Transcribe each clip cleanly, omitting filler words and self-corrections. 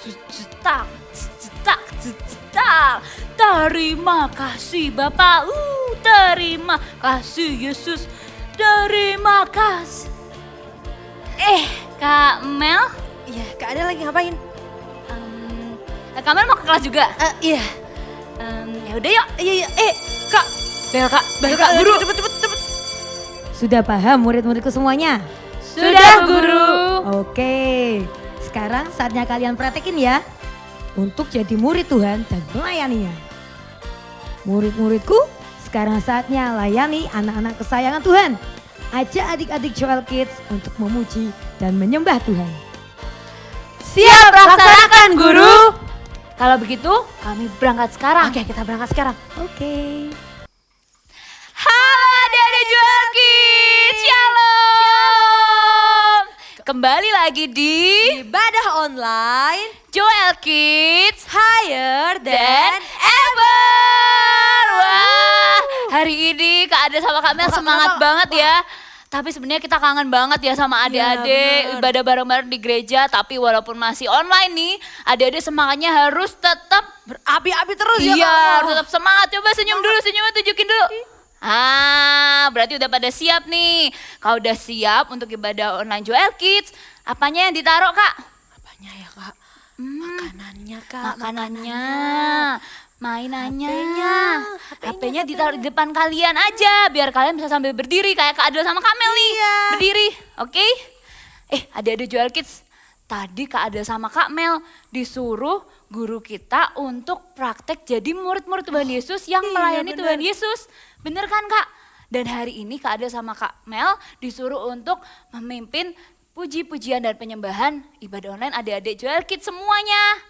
cetak, cetak, cetak. Terima kasih Bapak, terima kasih Yesus, terima kasih. Kak Mel? Iya, Kak Adel lagi ngapain? Kak Mel mau ke kelas juga? Iya. Ya udah yuk. Iya. Kak. Bel Kak, guru. Cepet. Sudah paham murid-muridku semuanya? Sudah Guru. Oke, sekarang saatnya kalian praktekin ya. Untuk jadi murid Tuhan dan melayaninya. Murid-muridku, sekarang saatnya layani anak-anak kesayangan Tuhan. Ajak adik-adik Joel Kids untuk memuji dan menyembah Tuhan. Siap laksanakan Guru. Kalau begitu kami berangkat sekarang. Oke, kita berangkat sekarang. Oke. Halo adik-adik Joel Kids, Shalom. Kembali lagi di Ibadah online Joel Kids higher than Ever. Wah, hari ini Kak Ade sama Kak Mel semangat banget ya. Tapi sebenarnya kita kangen banget ya sama adik-adik ibadah bareng-bareng di gereja. Tapi walaupun masih online nih, adik-adik semangatnya harus tetap berapi-api terus ya. iya, Kak. harus tetap semangat. Coba senyum dulu, senyumnya tunjukin dulu. Berarti udah pada siap nih. Kalau udah siap untuk ibadah online Joel Kids, apanya yang ditaruh Kak? Apanya ya Kak? Makanannya Kak. Makanannya, mainannya, HP-nya HP-nya ditaruh di depan kalian aja, biar kalian bisa sambil berdiri kayak Kak Adel sama Kamel nih. Iya. Berdiri, oke? Adik-adik Joel Kids, tadi Kak Adel sama Kak Mel disuruh guru kita untuk praktek jadi murid-murid Tuhan Yesus yang melayani bener. Tuhan Yesus. Bener kan Kak? Dan hari ini Kak Adel sama Kak Mel disuruh untuk memimpin puji-pujian dan penyembahan ibadah online adik-adik Joel Kids semuanya.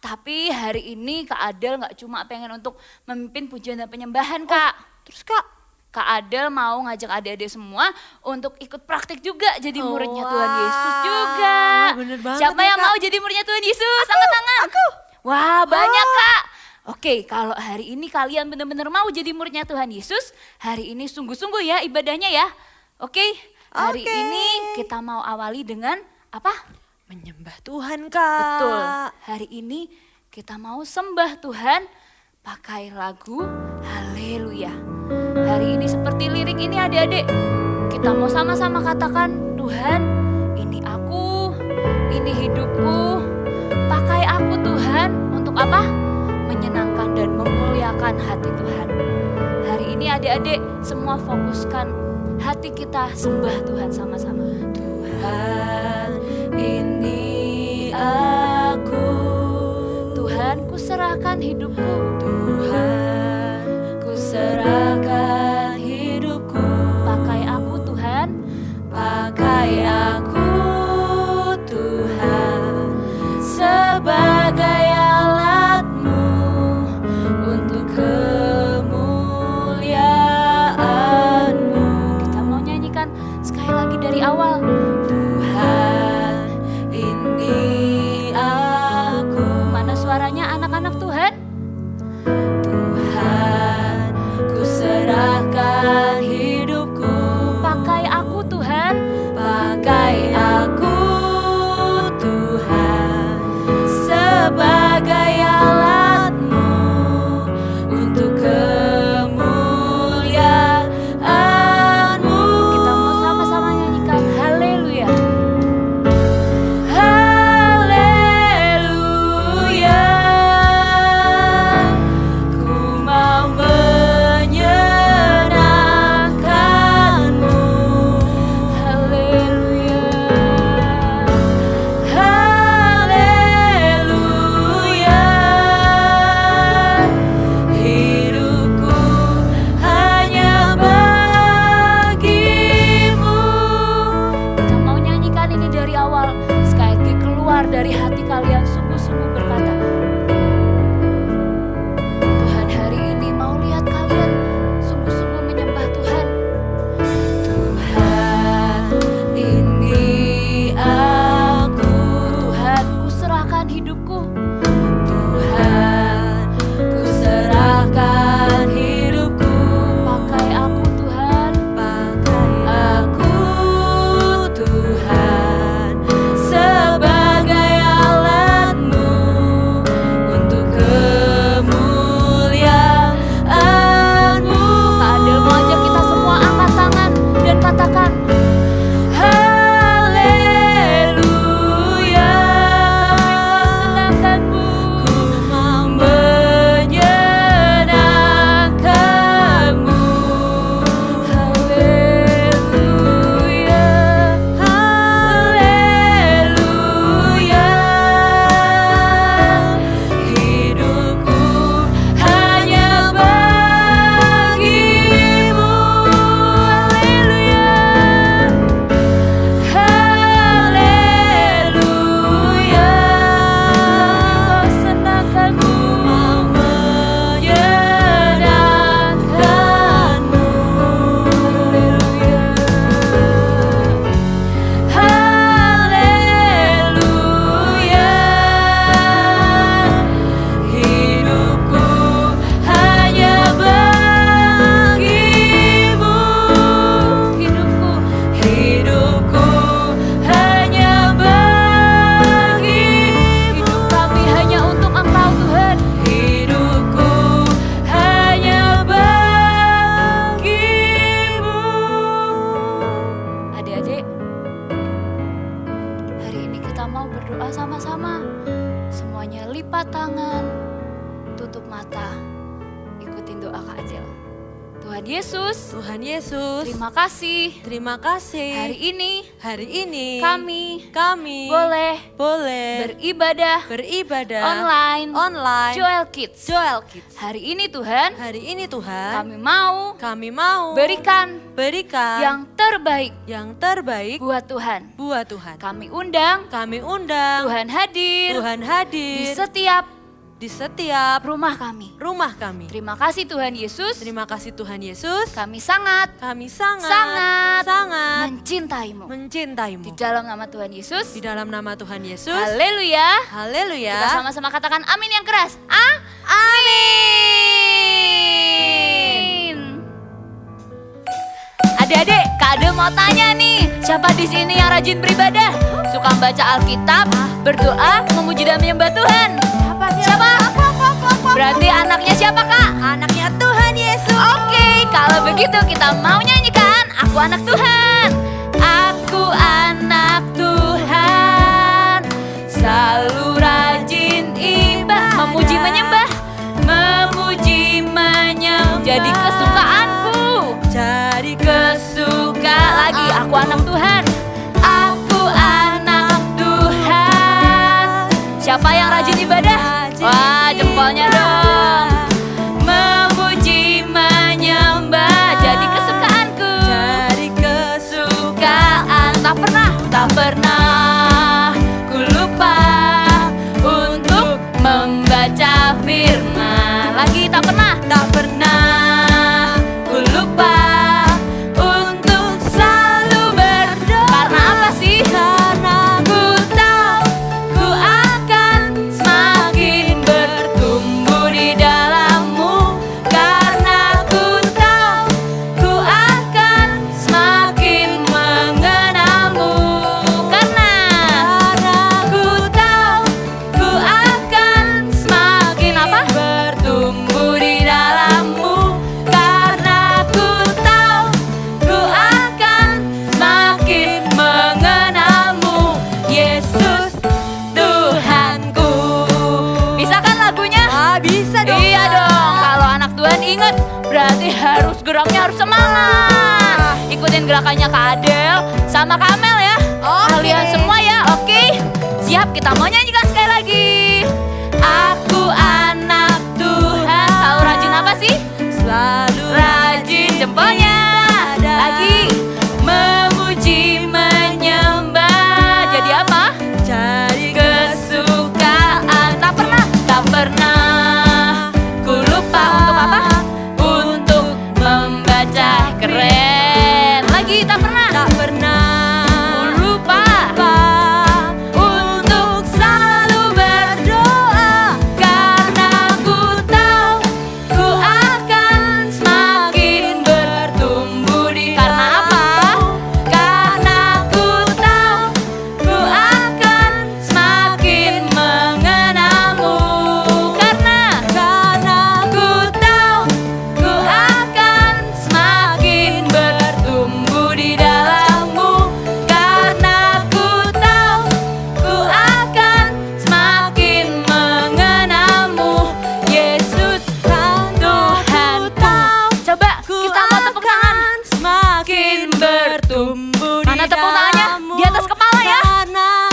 Tapi hari ini Kak Adel gak cuma pengen untuk memimpin pujian dan penyembahan Kak. Terus Kak? Kak Adel mau ngajak adik-adik semua untuk ikut praktik juga jadi muridnya Tuhan Yesus juga. Bener banget Siapa nih, yang Kak. mau jadi muridnya Tuhan Yesus? Angkat tangan. Aku. Wah banyak Kak. Oke, kalau hari ini kalian benar-benar mau jadi muridnya Tuhan Yesus, hari ini sungguh-sungguh ya ibadahnya ya. Oke, hari Oke. ini kita mau awali dengan apa? Menyembah Tuhan Kak. Betul, hari ini kita mau sembah Tuhan pakai lagu Haleluya. Hari ini seperti lirik ini adik-adik, kita mau sama-sama katakan, Tuhan ini aku, ini hidupku, pakai aku Tuhan untuk apa? Menyenangkan dan memuliakan hati Tuhan. Hari ini adik-adik semua fokuskan hati kita sembah Tuhan sama-sama. Tuhan ini aku, Tuhan ku serahkan hidupku, Tuhan ku serahkan hidupku, pakai aku Tuhan, pakai aku Tuhan sebagai alatmu untuk kemuliaan-Mu. Kita mau nyanyikan sekali lagi dari awal. Tuhan ini aku. Mana suaranya anak-anak Tuhan? Tuhan ku serahkan hidupku, pakai aku Tuhan, pakai aku Tuhan sebagai alat-Mu untuk kemuliaan-Mu. Kita mau sama-sama nyanyikan haleluya. Haleluya. Ku mau menyenangkan-Mu. Haleluya. Haleluya. Hidupku hanya bagi-Mu. Kita mau nyanyikan ini dari awal, sekali lagi keluar dari hati kalian sungguh-sungguh berkata, Tuhan hari ini mau lihat kalian sungguh-sungguh menyembah Tuhan. Tuhan ini aku, Tuhan ku serahkan hidupku, Tuhan ku serahkan hidupku, pakai aku Tuhan, pakai aku Tuhan sebagai alat-Mu bersama-sama. Semuanya lipat tangan, tutup mata, ikutin doa Kak Adel. Tuhan Yesus, Tuhan Yesus, terima kasih. terima kasih. Hari ini kami boleh boleh beribadah beribadah online Joel Kids. Joel Kids. Hari ini Tuhan, Hari ini Tuhan, kami mau berikan yang terbaik yang terbaik buat Tuhan. buat Tuhan. Kami undang Kami undang Tuhan hadir Tuhan di hadir setiap di setiap rumah kami. rumah kami. Terima kasih Tuhan Yesus. Terima kasih Tuhan Yesus. Kami sangat Sangat mencintaimu. mencintaimu. Di dalam nama Tuhan Yesus. Di dalam nama Tuhan Yesus. Haleluya. Haleluya. Kita sama-sama katakan amin yang keras. Amin. Adik-adik, Kak Ade mau tanya nih, siapa di sini yang rajin beribadah? Suka baca Alkitab, berdoa, memuji dan menyembah Tuhan? Siapa? Berarti anaknya siapa, Kak? Anaknya Tuhan Yesus. Oke, kalau begitu kita mau nyanyikan Aku Anak Tuhan. Aku anak Tuhan, selalu rajin ibadah, memuji menyembah, jadi kesukaanku, Jadi kesuka lagi. Aku anak Tuhan, aku anak Tuhan. Siapa yang rajin ibadah? Wah, jempolnya dong. Memuji menyembah, jadi kesukaanku, Jadi kesukaan. Tak pernah ku lupa untuk membaca firman. Lagi tak pernah ku lupa untuk selalu berdoa. Karena apa sih? Karena Ku tahu ku akan semakin bertumbuh di dalammu. Karena ku tahu ku akan semakin mengenalmu. Karena ku tahu ku akan semakin apa? Bertumbuh di dalammu. Karena ku tahu ku akan semakin mengenalmu. Yesus Tuhanku. Bisa kan lagunya? bisa dong. Iya dong, kalau anak Tuhan inget berarti harus geraknya harus semangat. Ikutin gerakannya Kak Adel sama Kak Amel ya. Kalian semua ya, oke? Siap, kita mau nyanyikan sekali lagi. Aku anak Tuhan, selalu rajin apa sih? Selalu Rajin jempolnya. Lagi memuji menyembah. Jadi apa? jadi Kesukaan. Tak pernah ku lupa untuk apa? Untuk membaca. Keren. Lagi tak pernah ku lupa untuk selalu berdoa. Karena ku tahu ku akan semakin bertumbuh di. Karena apa? Karena ku tahu ku akan semakin mengenalmu. Karena ku tahu ku akan semakin bertumbuh di dalammu. Karena ku tahu ku akan semakin mengenalmu. Yesus Tuhanku. Coba kita mau tepuk tangan. Semakin bertumbuh. Mana tepuk tangannya? Di atas kepala ya.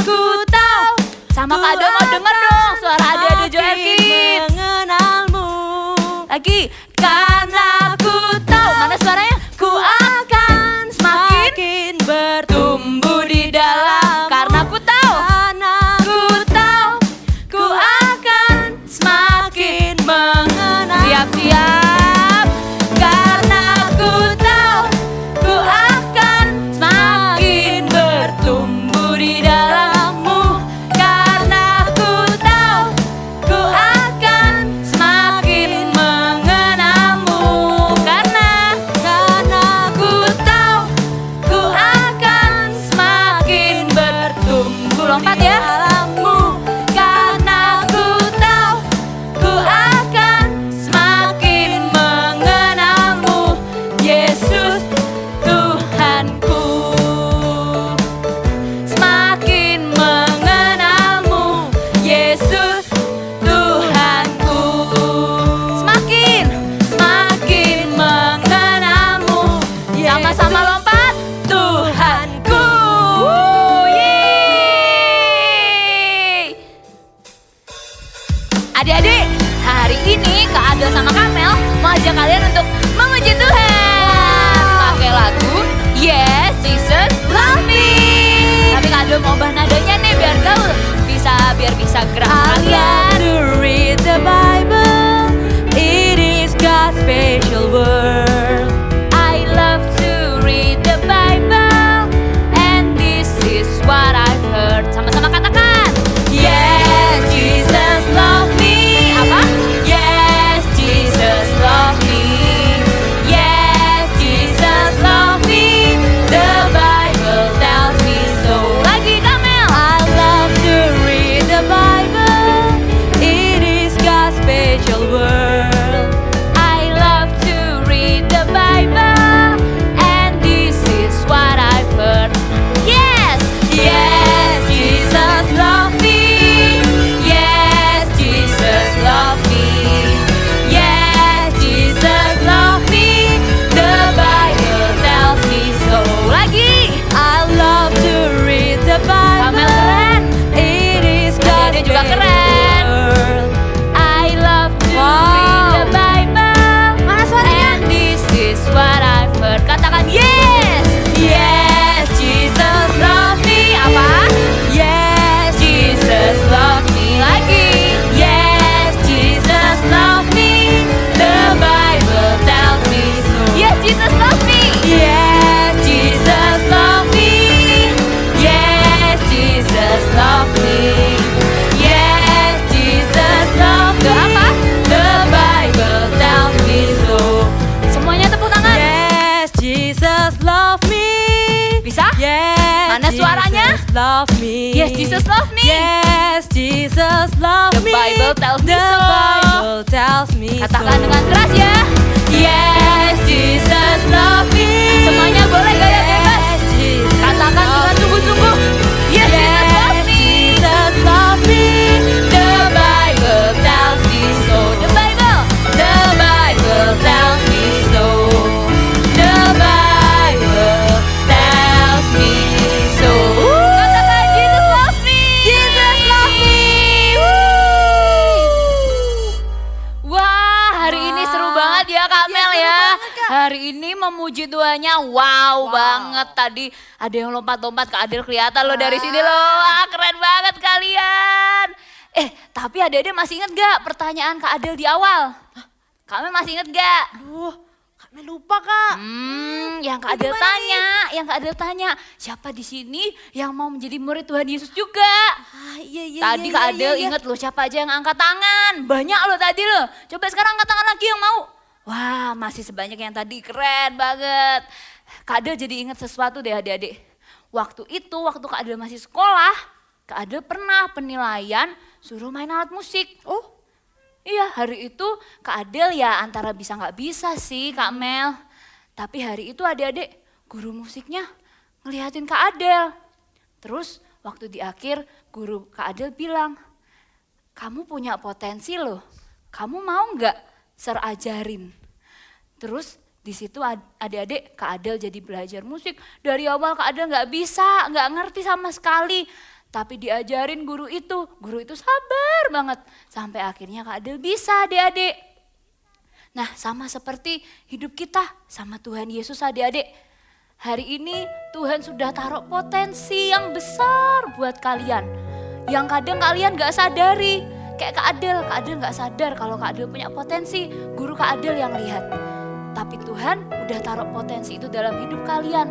Ku tahu. Sama Kak Ade mau denger dong suara Ade Joel Kids. mengenalmu. Lagi. Karena ku tahu. Mana suaranya? Ku akan semakin bertumbuh di dalam. Karena ku tahu. Ku tahu. Ku akan semakin mengenal. Siap-siap. Karena ku tahu. Ku akan semakin bertumbuh di dalammu. Karena ku tahu. Ku akan semakin mengenalmu. Adik-adik, hari ini Kak Adel sama Kamel mau ajak kalian untuk memuji Tuhan. Pakai lagu Yes Jesus Love Me. Tapi Kak Adel mau ubah nadanya nih biar gaul, biar bisa gerak kalian. To read the Bible, it is God's special word. I love to read the Bible, and this is what I've heard. Sama-sama katakan. Yes, Jesus love me. Apa? Yes, Jesus love me. Yes, Jesus love me. The Bible tells me so. Lagi Kamel. I love to read the Bible, it is God's special word. I love to read the Bible, and this is what I've heard. Yes, yes, Jesus love me. Yes, Jesus love me. Yes, Jesus love me. The Bible tells me so. Lagi. I love to read the Kamel Bible, keren. it is God's Adik-adik juga special keren. word. I love to Wow. read the Bible. Mana suaranya? And this is what I've heard. Katakan yes. Yes, Jesus love me. Apa? Yes, Jesus love me. Lagi. Yes, Jesus love me. The Bible tells me so. Yes, Jesus love me. Yes, Jesus love me. Yes, Jesus love me. Yes, Jesus love me. Apa? The Bible tells me so. Semuanya tepuk tangan. Yes, Jesus love me. Bisa? Yes, Mana suaranya? Jesus love me. Yes, Jesus love me. Yes, Jesus love The me. Bible tells me The so. Bible tells me Katakan so. dengan keras ya. Yes, Jesus love me. Semuanya boleh gaya bebas. Yes, Jesus Katakan dengan love me. sungguh-sungguh. Yes, Jesus love Yes, me. Jesus love me. The Bible tells me so. The Bible. The Bible tells me so. The Bible tells me so. Katakan Jesus love me. Jesus love me. Wah, hari ini seru banget ya Kamel ya. Hari ini memuji Tuhannya wow banget. Tadi ada yang lompat-lompat, Kak Adel kelihatan loh dari sini loh. Wah, keren banget kalian. Tapi adik-adik masih inget gak pertanyaan Kak Adel di awal? Kamu masih inget gak? Duh, kami lupa Kak. Yang Kak Adel tanya, siapa di sini yang mau menjadi murid Tuhan Yesus juga? Iya. Tadi Kak Adel inget loh siapa aja yang angkat tangan. Banyak loh tadi loh. Coba sekarang angkat tangan lagi yang mau. Wah, masih sebanyak yang tadi, keren banget. Kak Adel jadi inget sesuatu deh adik-adik. Waktu Kak Adel masih sekolah, Kak Adel pernah penilaian suruh main alat musik. Oh, Iya, hari itu Kak Adel ya antara bisa nggak bisa sih Kak Mel. Tapi hari itu adik-adik guru musiknya ngeliatin Kak Adel. Terus waktu di akhir guru Kak Adel bilang, kamu punya potensi loh, kamu mau nggak ajarin? Terus di situ adik-adik Kak Adel jadi belajar musik. Dari awal Kak Adel nggak bisa, nggak ngerti sama sekali. Tapi diajarin guru itu sabar banget. Sampai akhirnya Kak Adel bisa adik-adik. Nah sama seperti hidup kita sama Tuhan Yesus adik-adik. Hari ini Tuhan sudah taruh potensi yang besar buat kalian. Yang kadang kalian gak sadari. Kayak Kak Adel gak sadar kalau Kak Adel punya potensi. Guru Kak Adel yang lihat. Tapi Tuhan udah taruh potensi itu dalam hidup kalian.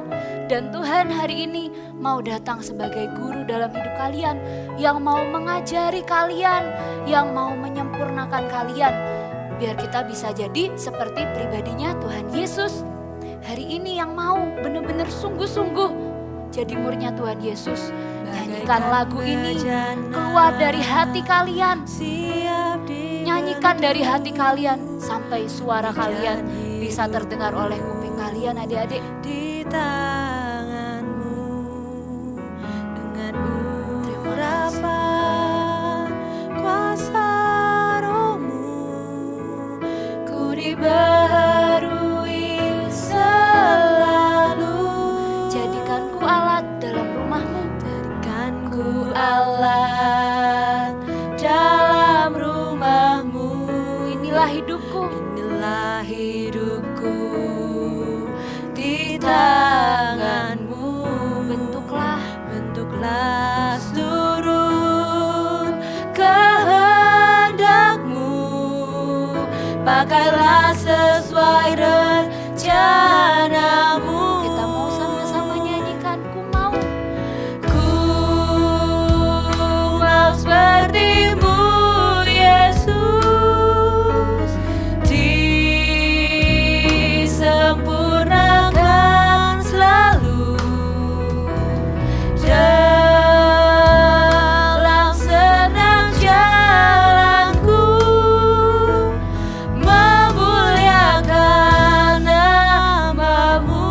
Dan Tuhan hari ini mau datang sebagai guru dalam hidup kalian. Yang mau mengajari kalian, yang mau menyempurnakan kalian. Biar kita bisa jadi seperti pribadinya Tuhan Yesus. Hari ini yang mau benar-benar sungguh-sungguh jadi muridnya Tuhan Yesus. Nyanyikan lagu ini keluar dari hati kalian. Nyanyikan dari hati kalian sampai suara kalian bisa terdengar oleh kuping kalian adik-adik. di tanganmu dengan urapan kuasa rohmu ku Dibaharui selalu. Jadikanku alat dalam rumahmu. Jadikanku alat dalam rumah. hidupku. Inilah hidupku di tanganmu. Bentuklah seluruh kehendakmu. Pakailah sesuai rencanamu. Kita mau sama-sama nyanyikan ku mau. Ku mau sepertimu Yesus, disempurnakan selalu dalam senang jalanku, memuliakan namamu.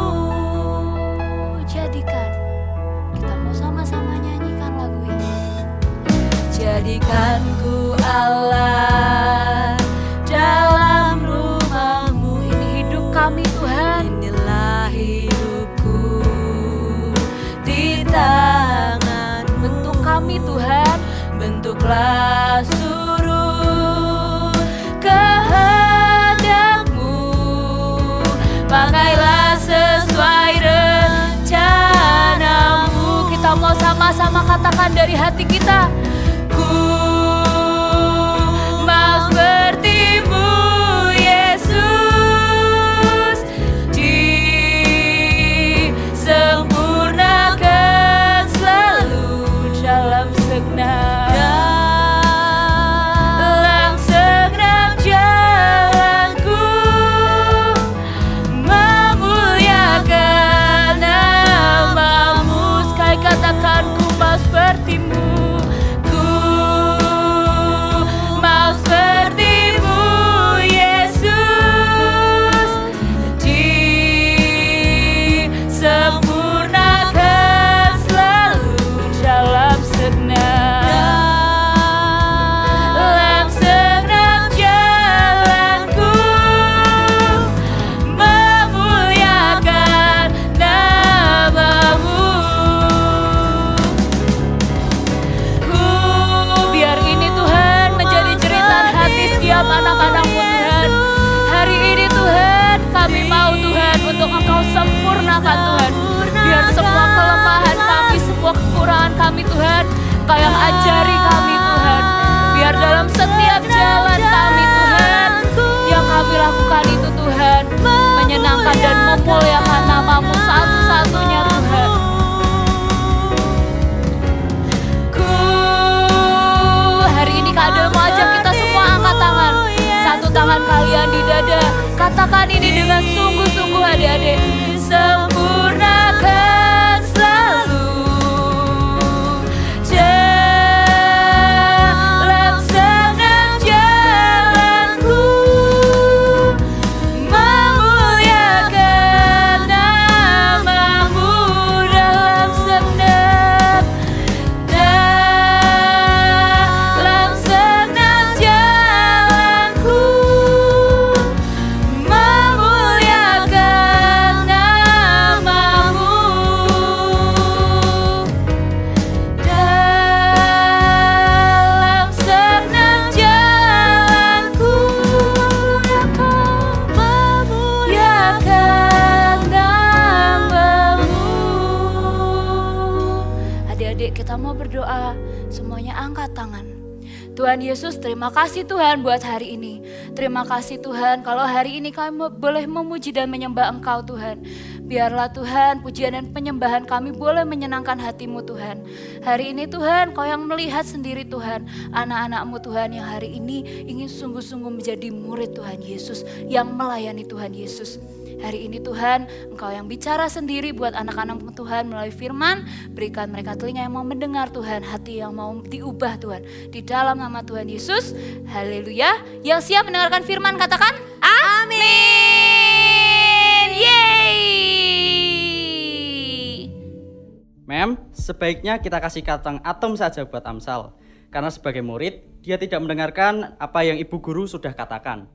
Jadikan, kita mau sama-sama nyanyikan lagu ini. Jadikan ku Allah dalam rumahmu. Ini hidup kami Tuhan. Inilah hidupku di tangan. Bentuk kami Tuhan. Bentuklah seluruh kehendakmu. Pakailah sesuai rencanamu. Kita mau sama-sama katakan dari hati kita. Ku mau sepertimu Yesus, disempurnakan selalu dalam segenap jalanku, memuliakan namamu. Sekali katakan ku mau sepertimu. Ku mau sepertimu Yesus, disempurnakan selalu Dalam segenap jalanku, memuliakan namamu. biar ini Tuhan menjadi jeritan hati setiap anak-anak-Mu Tuhan. Hari ini Tuhan kami mau Tuhan untuk Engkau sempurnakan Tuhan. Biar semua kelemahan kami, semua kekurangan kami Tuhan, Engkau yang ajari kami Tuhan. Biar dalam setiap jalan kami Tuhan, yang kami lakukan itu Tuhan, menyenangkan dan memuliakan nama-Mu satu-satunya Tuhan. Hari ini keadaan mau ajak kita semua angkat tangan. Satu tangan kalian di dada. Katakan ini dengan sungguh-sungguh adik-adik. Sempurnakan selalu dalam senang jalanku, memuliakan namamu dalam senang jalanku, memuliakan namamu dalam senang jalanku, memuliakan namamu. Adik-adik kita mau berdoa, semuanya angkat tangan. Tuhan Yesus, terima kasih Tuhan buat hari ini. Terima kasih Tuhan kalau hari ini kami boleh memuji dan menyembah Engkau Tuhan. Biarlah Tuhan pujian dan penyembahan kami boleh menyenangkan hati-Mu Tuhan. Hari ini Tuhan Kau yang melihat sendiri Tuhan anak-anak-Mu Tuhan yang hari ini ingin sungguh-sungguh menjadi murid Tuhan Yesus, yang melayani Tuhan Yesus. Hari ini Tuhan, Engkau yang bicara sendiri buat anak-anak-Mu Tuhan melalui firman. Berikan mereka telinga yang mau mendengar Tuhan, hati yang mau diubah Tuhan. Di dalam nama Tuhan Yesus, haleluya. Yang siap mendengarkan firman katakan, amin. Yeay. Mem, sebaiknya kita kasih kata Atom saja buat Amsal. Karena sebagai murid, dia tidak mendengarkan apa yang ibu guru sudah katakan.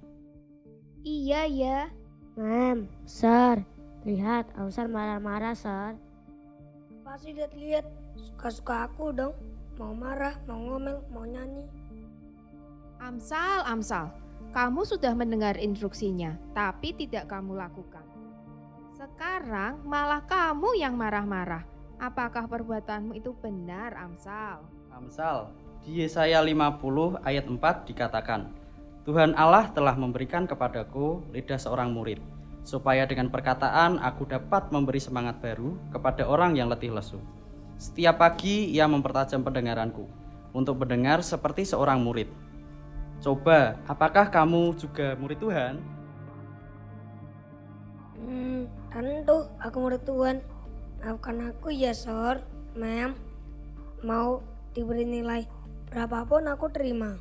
Iya ya. Mem, Sir, lihat Amsal marah-marah, Sir. Pasti lihat suka-suka aku dong. Mau marah, mau ngomel, mau nyanyi. Amsal, Kamu sudah mendengar instruksinya, tapi tidak kamu lakukan. Sekarang malah kamu yang marah-marah. Apakah perbuatanmu itu benar, Amsal? Amsal, di Yesaya 50 ayat 4 dikatakan, Tuhan Allah telah memberikan kepadaku lidah seorang murid, supaya dengan perkataan aku dapat memberi semangat baru kepada orang yang letih lesu. Setiap pagi ia mempertajam pendengaranku, untuk mendengar seperti seorang murid. Coba, apakah kamu juga murid Tuhan? Tentu aku murid Tuhan. Maafkan aku ya, Sor, Mem. Mau diberi nilai berapapun aku terima.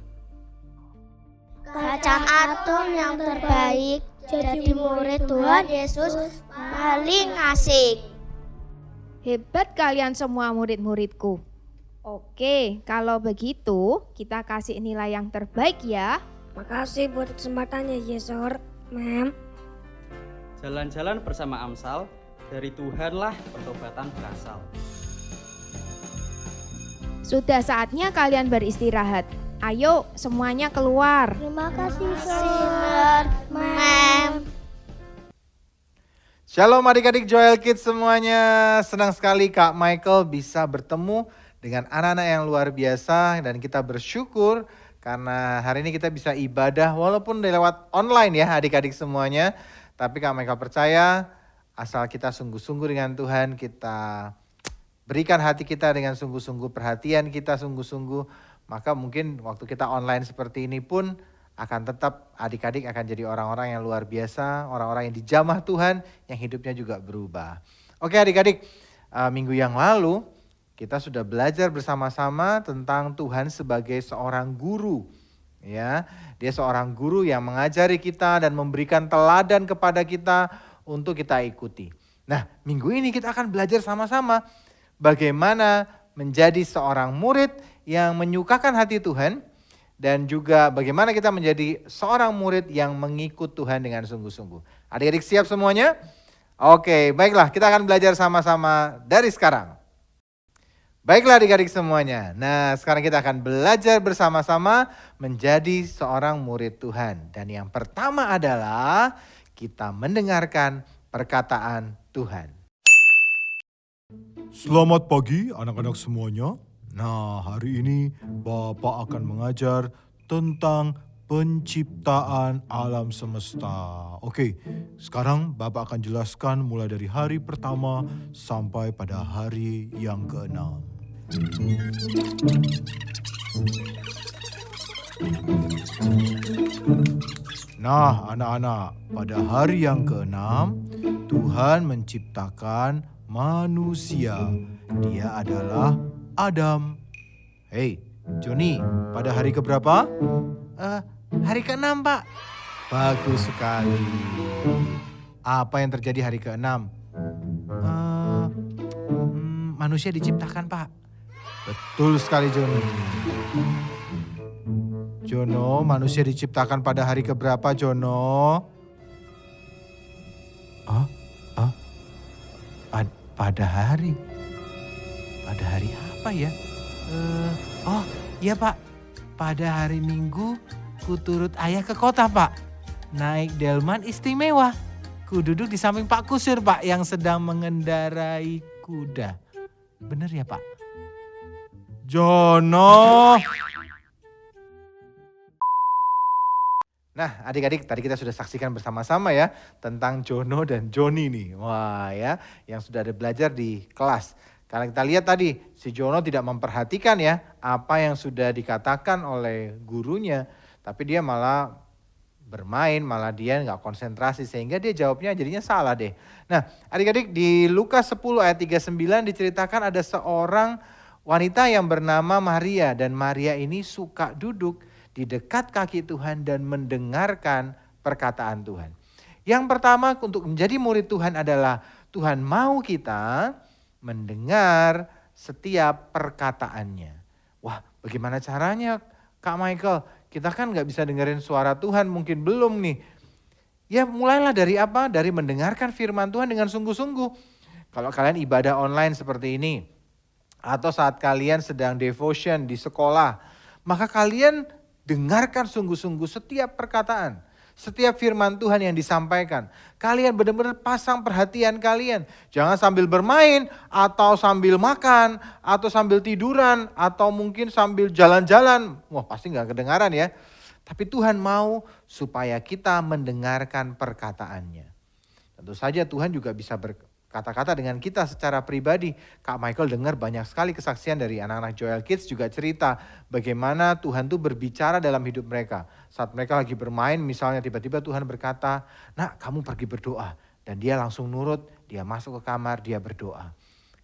Kacang atom yang terbaik, jadi murid Tuhan Yesus paling asik. Hebat kalian semua murid-muridku. Oke, kalau begitu kita kasih nilai yang terbaik ya. Makasih buat kesempatannya ya, Sor, Mem. Jalan-jalan bersama Amsal, dari Tuhanlah pertobatan berasal. Sudah saatnya kalian beristirahat. Ayo semuanya keluar. Terima kasih, Sir, Mem. Shalom adik-adik Joel Kids semuanya. Senang sekali Kak Michael bisa bertemu dengan anak-anak yang luar biasa. Dan kita bersyukur karena hari ini kita bisa ibadah walaupun lewat online ya adik-adik semuanya. Tapi Kak Michael percaya asal kita sungguh-sungguh dengan Tuhan, kita berikan hati kita dengan sungguh-sungguh, perhatian kita sungguh-sungguh, maka mungkin waktu kita online seperti ini pun akan tetap adik-adik akan jadi orang-orang yang luar biasa, orang-orang yang dijamah Tuhan, yang hidupnya juga berubah. Oke adik-adik, minggu yang lalu kita sudah belajar bersama-sama tentang Tuhan sebagai seorang guru. Ya, dia seorang guru yang mengajari kita dan memberikan teladan kepada kita untuk kita ikuti. Nah, minggu ini kita akan belajar sama-sama bagaimana menjadi seorang murid yang menyukakan hati Tuhan. Dan juga bagaimana kita menjadi seorang murid yang mengikut Tuhan dengan sungguh-sungguh. Adik-adik siap semuanya? Oke, baiklah kita akan belajar sama-sama dari sekarang. Baiklah adik-adik semuanya. Nah sekarang kita akan belajar bersama-sama menjadi seorang murid Tuhan. Dan yang pertama adalah kita mendengarkan perkataan Tuhan. Selamat pagi anak-anak semuanya. Nah, hari ini Bapak akan mengajar tentang penciptaan alam semesta. Oke, sekarang Bapak akan jelaskan mulai dari hari pertama sampai pada hari yang ke-6. Nah, anak-anak, pada hari yang ke-6 Tuhan menciptakan manusia. Dia adalah Adam. Hei, Joni, pada hari keberapa? Hari ke-6, Pak. Bagus sekali. Apa yang terjadi hari ke-6? Manusia diciptakan, Pak. Betul sekali, Joni. Jono, manusia diciptakan pada hari keberapa, Jono? Pada hari apa ya? Iya Pak, pada hari Minggu ku turut ayah ke kota Pak. Naik delman istimewa. Ku duduk di samping Pak Kusir Pak yang sedang mengendarai kuda. Bener ya Pak? Jono. Nah adik-adik tadi kita sudah saksikan bersama-sama ya tentang Jono dan Joni nih. Wah ya yang sudah ada belajar di kelas. Karena kita lihat tadi si Jono tidak memperhatikan ya apa yang sudah dikatakan oleh gurunya. Tapi dia malah bermain, malah dia nggak konsentrasi sehingga dia jawabnya jadinya salah deh. Nah adik-adik di Lukas 10 ayat 39 diceritakan ada seorang wanita yang bernama Maria. Dan Maria ini suka duduk di dekat kaki Tuhan dan mendengarkan perkataan Tuhan. Yang pertama untuk menjadi murid Tuhan adalah Tuhan mau kita mendengar setiap perkataannya. Wah bagaimana caranya Kak Michael? Kita kan gak bisa dengerin suara Tuhan, mungkin belum nih. Ya mulailah dari apa? Dari mendengarkan firman Tuhan dengan sungguh-sungguh. Kalau kalian ibadah online seperti ini, atau saat kalian sedang devotion di sekolah, maka kalian Dengarkan sungguh-sungguh setiap perkataan, setiap firman Tuhan yang disampaikan. Kalian benar-benar pasang perhatian kalian. Jangan sambil bermain, atau sambil makan, atau sambil tiduran, atau mungkin sambil jalan-jalan. Wah, pasti gak kedengaran ya. Tapi Tuhan mau supaya kita mendengarkan perkataannya. Tentu saja Tuhan juga bisa berkata-kata dengan kita secara pribadi. Kak Michael dengar banyak sekali kesaksian dari anak-anak Joel Kids juga cerita bagaimana Tuhan tuh berbicara dalam hidup mereka. Saat mereka lagi bermain misalnya tiba-tiba Tuhan berkata, "Nak, kamu pergi berdoa." Dan dia langsung nurut, dia masuk ke kamar, dia berdoa.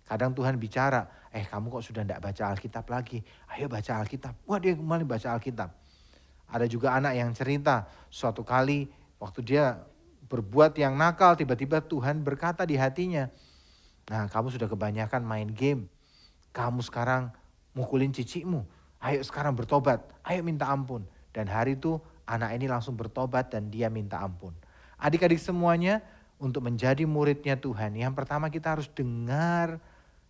Kadang Tuhan bicara, kamu kok sudah tidak baca Alkitab lagi? Ayo baca Alkitab. Wah, dia kembali baca Alkitab. Ada juga anak yang cerita, suatu kali waktu dia berbuat yang nakal, tiba-tiba Tuhan berkata di hatinya, "Nah, kamu sudah kebanyakan main game. Kamu sekarang mukulin cicikmu. Ayo sekarang bertobat, ayo minta ampun." Dan hari itu anak ini langsung bertobat dan dia minta ampun. Adik-adik semuanya, untuk menjadi muridnya Tuhan, yang pertama kita harus dengar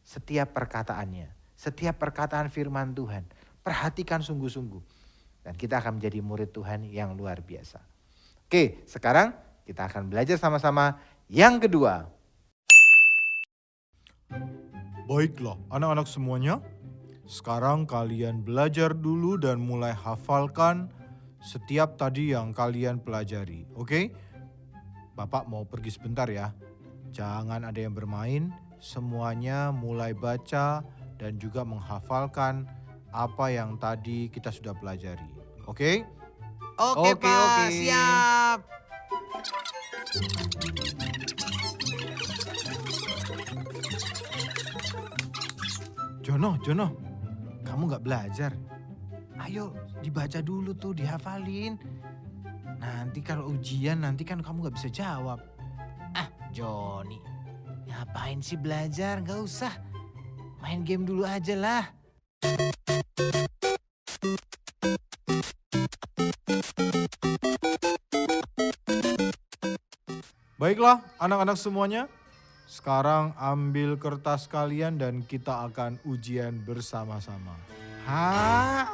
setiap perkataannya. Setiap perkataan firman Tuhan. Perhatikan sungguh-sungguh. Dan kita akan menjadi murid Tuhan yang luar biasa. Oke, sekarang kita akan belajar sama-sama yang kedua. Baiklah anak-anak semuanya, sekarang kalian belajar dulu dan mulai hafalkan setiap tadi yang kalian pelajari, oke? Bapak mau pergi sebentar ya, jangan ada yang bermain, semuanya mulai baca dan juga menghafalkan apa yang tadi kita sudah pelajari, oke? Oke, Pak, siap. Jono, kamu gak belajar? Ayo dibaca dulu tuh, dihafalin. Nanti kalau ujian nanti kan kamu gak bisa jawab. Joni, ngapain sih belajar? Gak usah, main game dulu aja lah. Baiklah anak-anak semuanya, sekarang ambil kertas kalian dan kita akan ujian bersama-sama. Hah?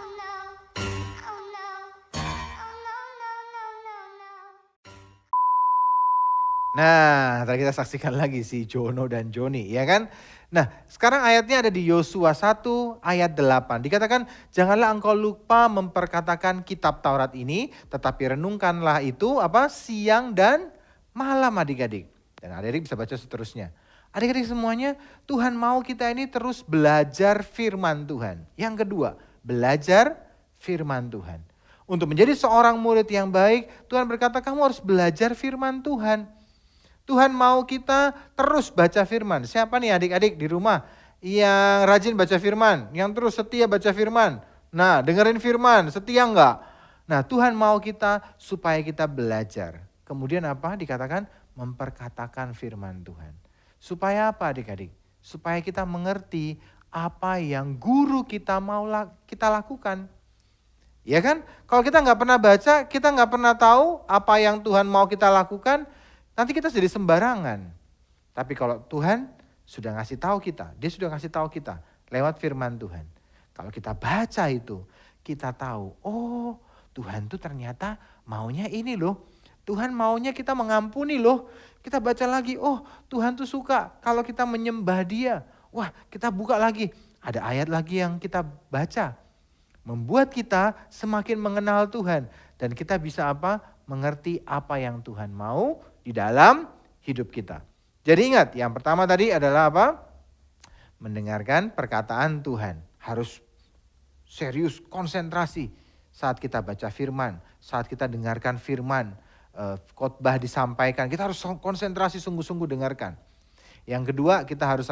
Nah, tadi kita saksikan lagi si Jono dan Joni, ya kan? Nah, sekarang ayatnya ada di Yosua 1 ayat 8. Dikatakan, "Janganlah engkau lupa memperkatakan kitab Taurat ini, tetapi renungkanlah itu siang dan malam adik-adik." Dan adik-adik bisa baca seterusnya. Adik-adik semuanya, Tuhan mau kita ini terus belajar firman Tuhan. Yang kedua, belajar firman Tuhan. Untuk menjadi seorang murid yang baik, Tuhan berkata kamu harus belajar firman Tuhan. Tuhan mau kita terus baca firman. Siapa nih adik-adik di rumah yang rajin baca firman, yang terus setia baca firman? Nah, dengerin firman, setia enggak? Nah, Tuhan mau kita supaya kita belajar. Kemudian apa? Dikatakan memperkatakan firman Tuhan. Supaya apa adik-adik? Supaya kita mengerti apa yang guru kita mau kita lakukan. Ya kan? Kalau kita nggak pernah baca, kita nggak pernah tahu apa yang Tuhan mau kita lakukan, nanti kita jadi sembarangan. Tapi kalau Tuhan sudah ngasih tahu kita, dia sudah ngasih tahu kita lewat firman Tuhan. Kalau kita baca itu, kita tahu, oh Tuhan tuh ternyata maunya ini loh. Tuhan maunya kita mengampuni loh. Kita baca lagi, oh Tuhan tuh suka kalau kita menyembah dia. Wah, kita buka lagi, ada ayat lagi yang kita baca. Membuat kita semakin mengenal Tuhan. Dan kita bisa mengerti apa yang Tuhan mau di dalam hidup kita. Jadi ingat, yang pertama tadi adalah mendengarkan perkataan Tuhan. Harus serius, konsentrasi saat kita baca firman, saat kita dengarkan firman, khotbah disampaikan, kita harus konsentrasi sungguh-sungguh dengarkan. Yang kedua, kita harus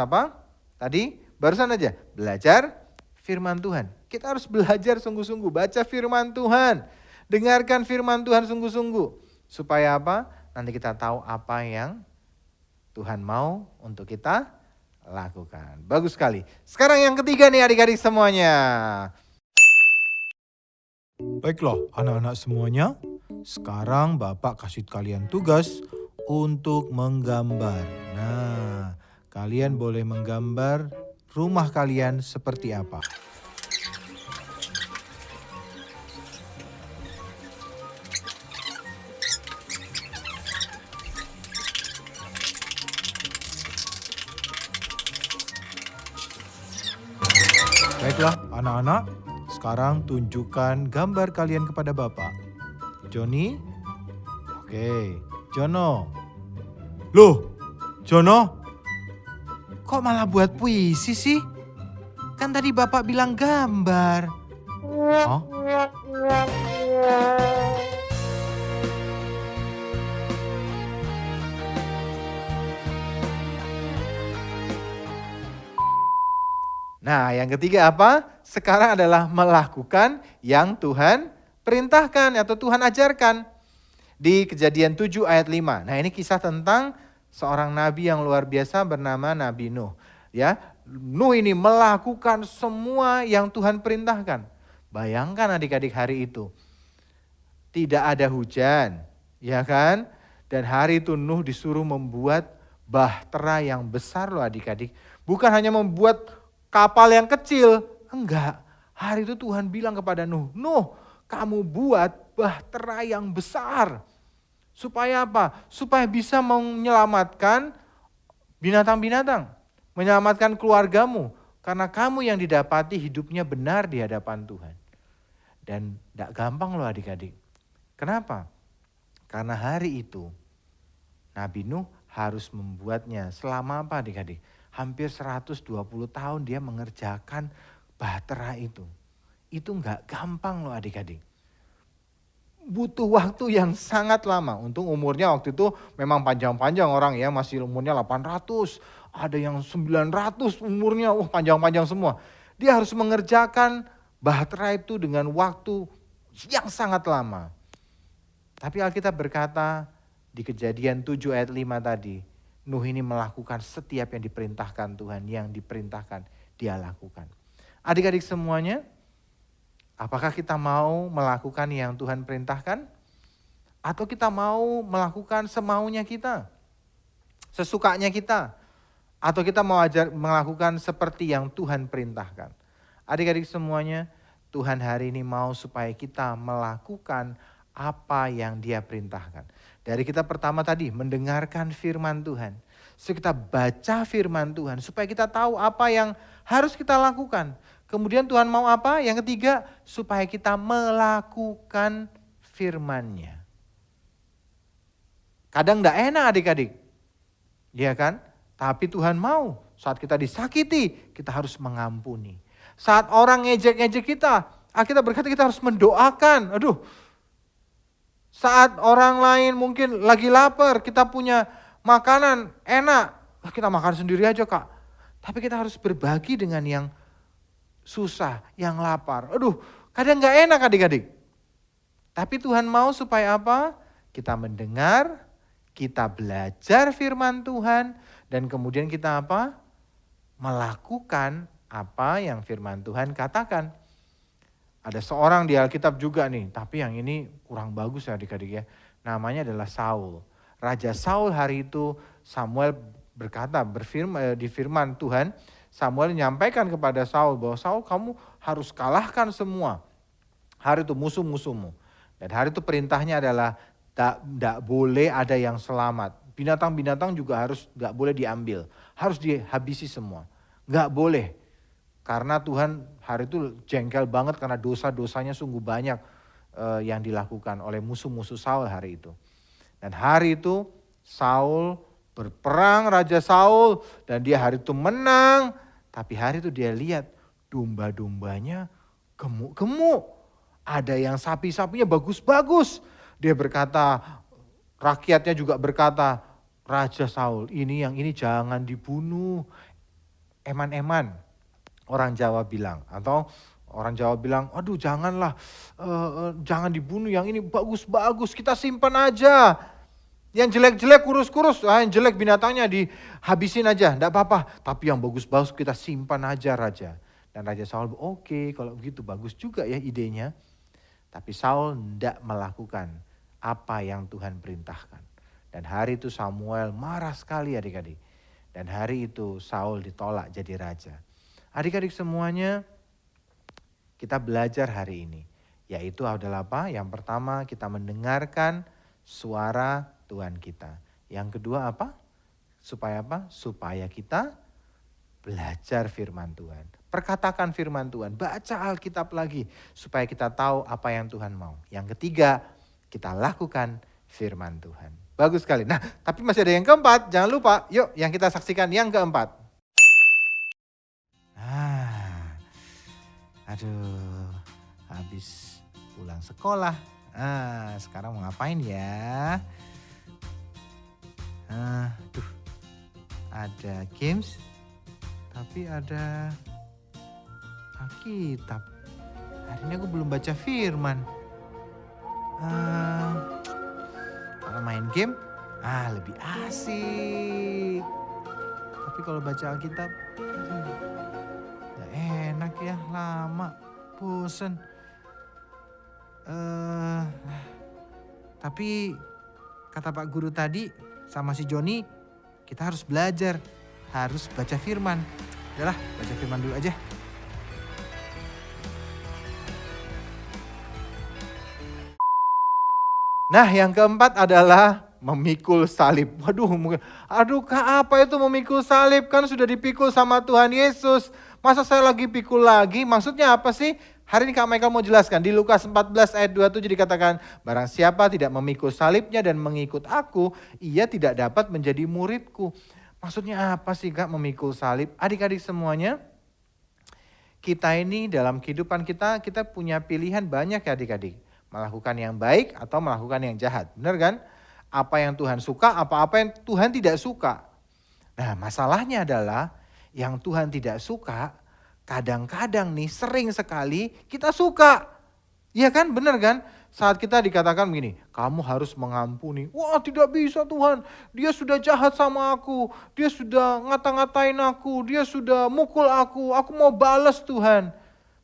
Tadi barusan aja, belajar firman Tuhan. Kita harus belajar sungguh-sungguh, baca firman Tuhan, dengarkan firman Tuhan sungguh-sungguh. Supaya nanti kita tahu apa yang Tuhan mau untuk kita lakukan. Bagus sekali. Sekarang yang ketiga nih adik-adik semuanya. Baiklah anak-anak semuanya, sekarang Bapak kasih kalian tugas untuk menggambar. Nah, kalian boleh menggambar rumah kalian seperti apa. Anak-anak, sekarang tunjukkan gambar kalian kepada Bapak. Joni? Oke, Jono. Loh, Jono? Kok malah buat puisi sih? Kan tadi Bapak bilang gambar. Oh? Nah, yang ketiga apa? Sekarang adalah melakukan yang Tuhan perintahkan atau Tuhan ajarkan. Di Kejadian 7 ayat 5. Nah, ini kisah tentang seorang nabi yang luar biasa bernama Nabi Nuh. Ya, Nuh ini melakukan semua yang Tuhan perintahkan. Bayangkan adik-adik hari itu. Tidak ada hujan, ya kan? Dan hari itu Nuh disuruh membuat bahtera yang besar loh adik-adik. Bukan hanya membuat kapal yang kecil, enggak. Hari itu Tuhan bilang kepada Nuh, Nuh, kamu buat bahtera yang besar. Supaya apa? Supaya bisa menyelamatkan binatang-binatang. Menyelamatkan keluargamu. Karena kamu yang didapati hidupnya benar di hadapan Tuhan. Dan tidak gampang loh adik-adik. Kenapa? Karena hari itu Nabi Nuh harus membuatnya selama apa adik-adik? Hampir 120 tahun dia mengerjakan bahtera itu. Itu enggak gampang loh adik-adik. Butuh waktu yang sangat lama. Untung umurnya waktu itu memang panjang-panjang orang ya. Masih umurnya 800, ada yang 900 umurnya. Panjang-panjang semua. Dia harus mengerjakan bahtera itu dengan waktu yang sangat lama. Tapi Alkitab berkata di Kejadian 7 ayat 5 tadi. Nuh ini melakukan setiap yang diperintahkan Tuhan. Yang diperintahkan dia lakukan. Adik-adik semuanya, apakah kita mau melakukan yang Tuhan perintahkan? Atau kita mau melakukan semaunya kita? Sesukanya kita? Atau kita mau melakukan seperti yang Tuhan perintahkan? Adik-adik semuanya, Tuhan hari ini mau supaya kita melakukan apa yang Dia perintahkan. Dari kita pertama tadi mendengarkan firman Tuhan. So kita baca firman Tuhan supaya kita tahu apa yang harus kita lakukan. Kemudian Tuhan mau apa? Yang ketiga, supaya kita melakukan firman-Nya. Kadang tidak enak adik-adik. Iya kan? Tapi Tuhan mau saat kita disakiti, kita harus mengampuni. Saat orang ngejek-ngejek kita, kita berkata kita harus mendoakan. Aduh, saat orang lain mungkin lagi lapar, kita punya makanan enak, kita makan sendiri aja Kak. Tapi kita harus berbagi dengan yang susah, yang lapar. Aduh, kadang gak enak adik-adik. Tapi Tuhan mau supaya apa? Kita mendengar, kita belajar firman Tuhan, dan kemudian kita apa? Melakukan apa yang firman Tuhan katakan. Ada seorang di Alkitab juga nih, tapi yang ini kurang bagus ya adik-adik ya. Namanya adalah Saul. Raja Saul hari itu Samuel berkata, di firman Tuhan, Samuel menyampaikan kepada Saul bahwa Saul kamu harus kalahkan semua. Hari itu musuh-musuhmu. Dan hari itu perintahnya adalah tidak boleh ada yang selamat. Binatang-binatang juga nggak boleh diambil. Harus dihabisi semua. Nggak boleh. Karena Tuhan hari itu jengkel banget karena dosa-dosanya sungguh banyak yang dilakukan oleh musuh-musuh Saul hari itu. Dan hari itu Saul berperang, Raja Saul, dan dia hari itu menang. Tapi hari itu dia lihat domba-dombanya gemuk-gemuk. Ada yang sapi-sapinya bagus-bagus. Dia berkata, rakyatnya juga berkata, Raja Saul ini jangan dibunuh. Eman-eman. Orang Jawa bilang, atau orang Jawa bilang, aduh janganlah, jangan dibunuh, yang ini bagus-bagus, kita simpan aja. Yang jelek-jelek kurus-kurus, yang jelek binatangnya dihabisin aja, enggak apa-apa. Tapi yang bagus-bagus kita simpan aja Raja. Dan Raja Saul, oke, kalau begitu bagus juga ya idenya. Tapi Saul enggak melakukan apa yang Tuhan perintahkan. Dan hari itu Samuel marah sekali adik-adik. Dan hari itu Saul ditolak jadi raja. Adik-adik semuanya, kita belajar hari ini. Yaitu adalah apa? Yang pertama kita mendengarkan suara Tuhan kita. Yang kedua apa? Supaya apa? Supaya kita belajar firman Tuhan. Perkatakan firman Tuhan, baca Alkitab lagi supaya kita tahu apa yang Tuhan mau. Yang ketiga, kita lakukan firman Tuhan. Bagus sekali. Nah, tapi masih ada yang keempat, jangan lupa. Yuk, yang kita saksikan yang keempat. Aduh, habis pulang sekolah. Sekarang mau ngapain ya? Ada games, tapi ada Alkitab. Hari ini aku belum baca firman. Kalau main game, lebih asik. Tapi kalau baca Alkitab, gak enak ya, lama, bosen. Tapi kata Pak Guru tadi sama si Joni, kita harus belajar, harus baca firman. Udahlah, baca firman dulu aja. Nah, yang keempat adalah memikul salib. Aduh Kak, apa itu memikul salib? Kan sudah dipikul sama Tuhan Yesus. Masa saya lagi pikul lagi? Maksudnya apa sih? Hari ini Kak Michael mau jelaskan. Di Lukas 14 ayat 27 dikatakan, barang siapa tidak memikul salibnya dan mengikut aku, ia tidak dapat menjadi muridku. Maksudnya apa sih Kak memikul salib? Adik-adik semuanya, kita ini dalam kehidupan kita punya pilihan banyak ya adik-adik. Melakukan yang baik atau melakukan yang jahat. Benar kan? Apa yang Tuhan suka, apa-apa yang Tuhan tidak suka. Nah, masalahnya adalah yang Tuhan tidak suka, kadang-kadang nih sering sekali kita suka. Iya kan? Benar kan? Saat kita dikatakan begini, kamu harus mengampuni. Wah, tidak bisa Tuhan. Dia sudah jahat sama aku. Dia sudah ngata-ngatain aku. Dia sudah mukul aku. Aku mau balas Tuhan.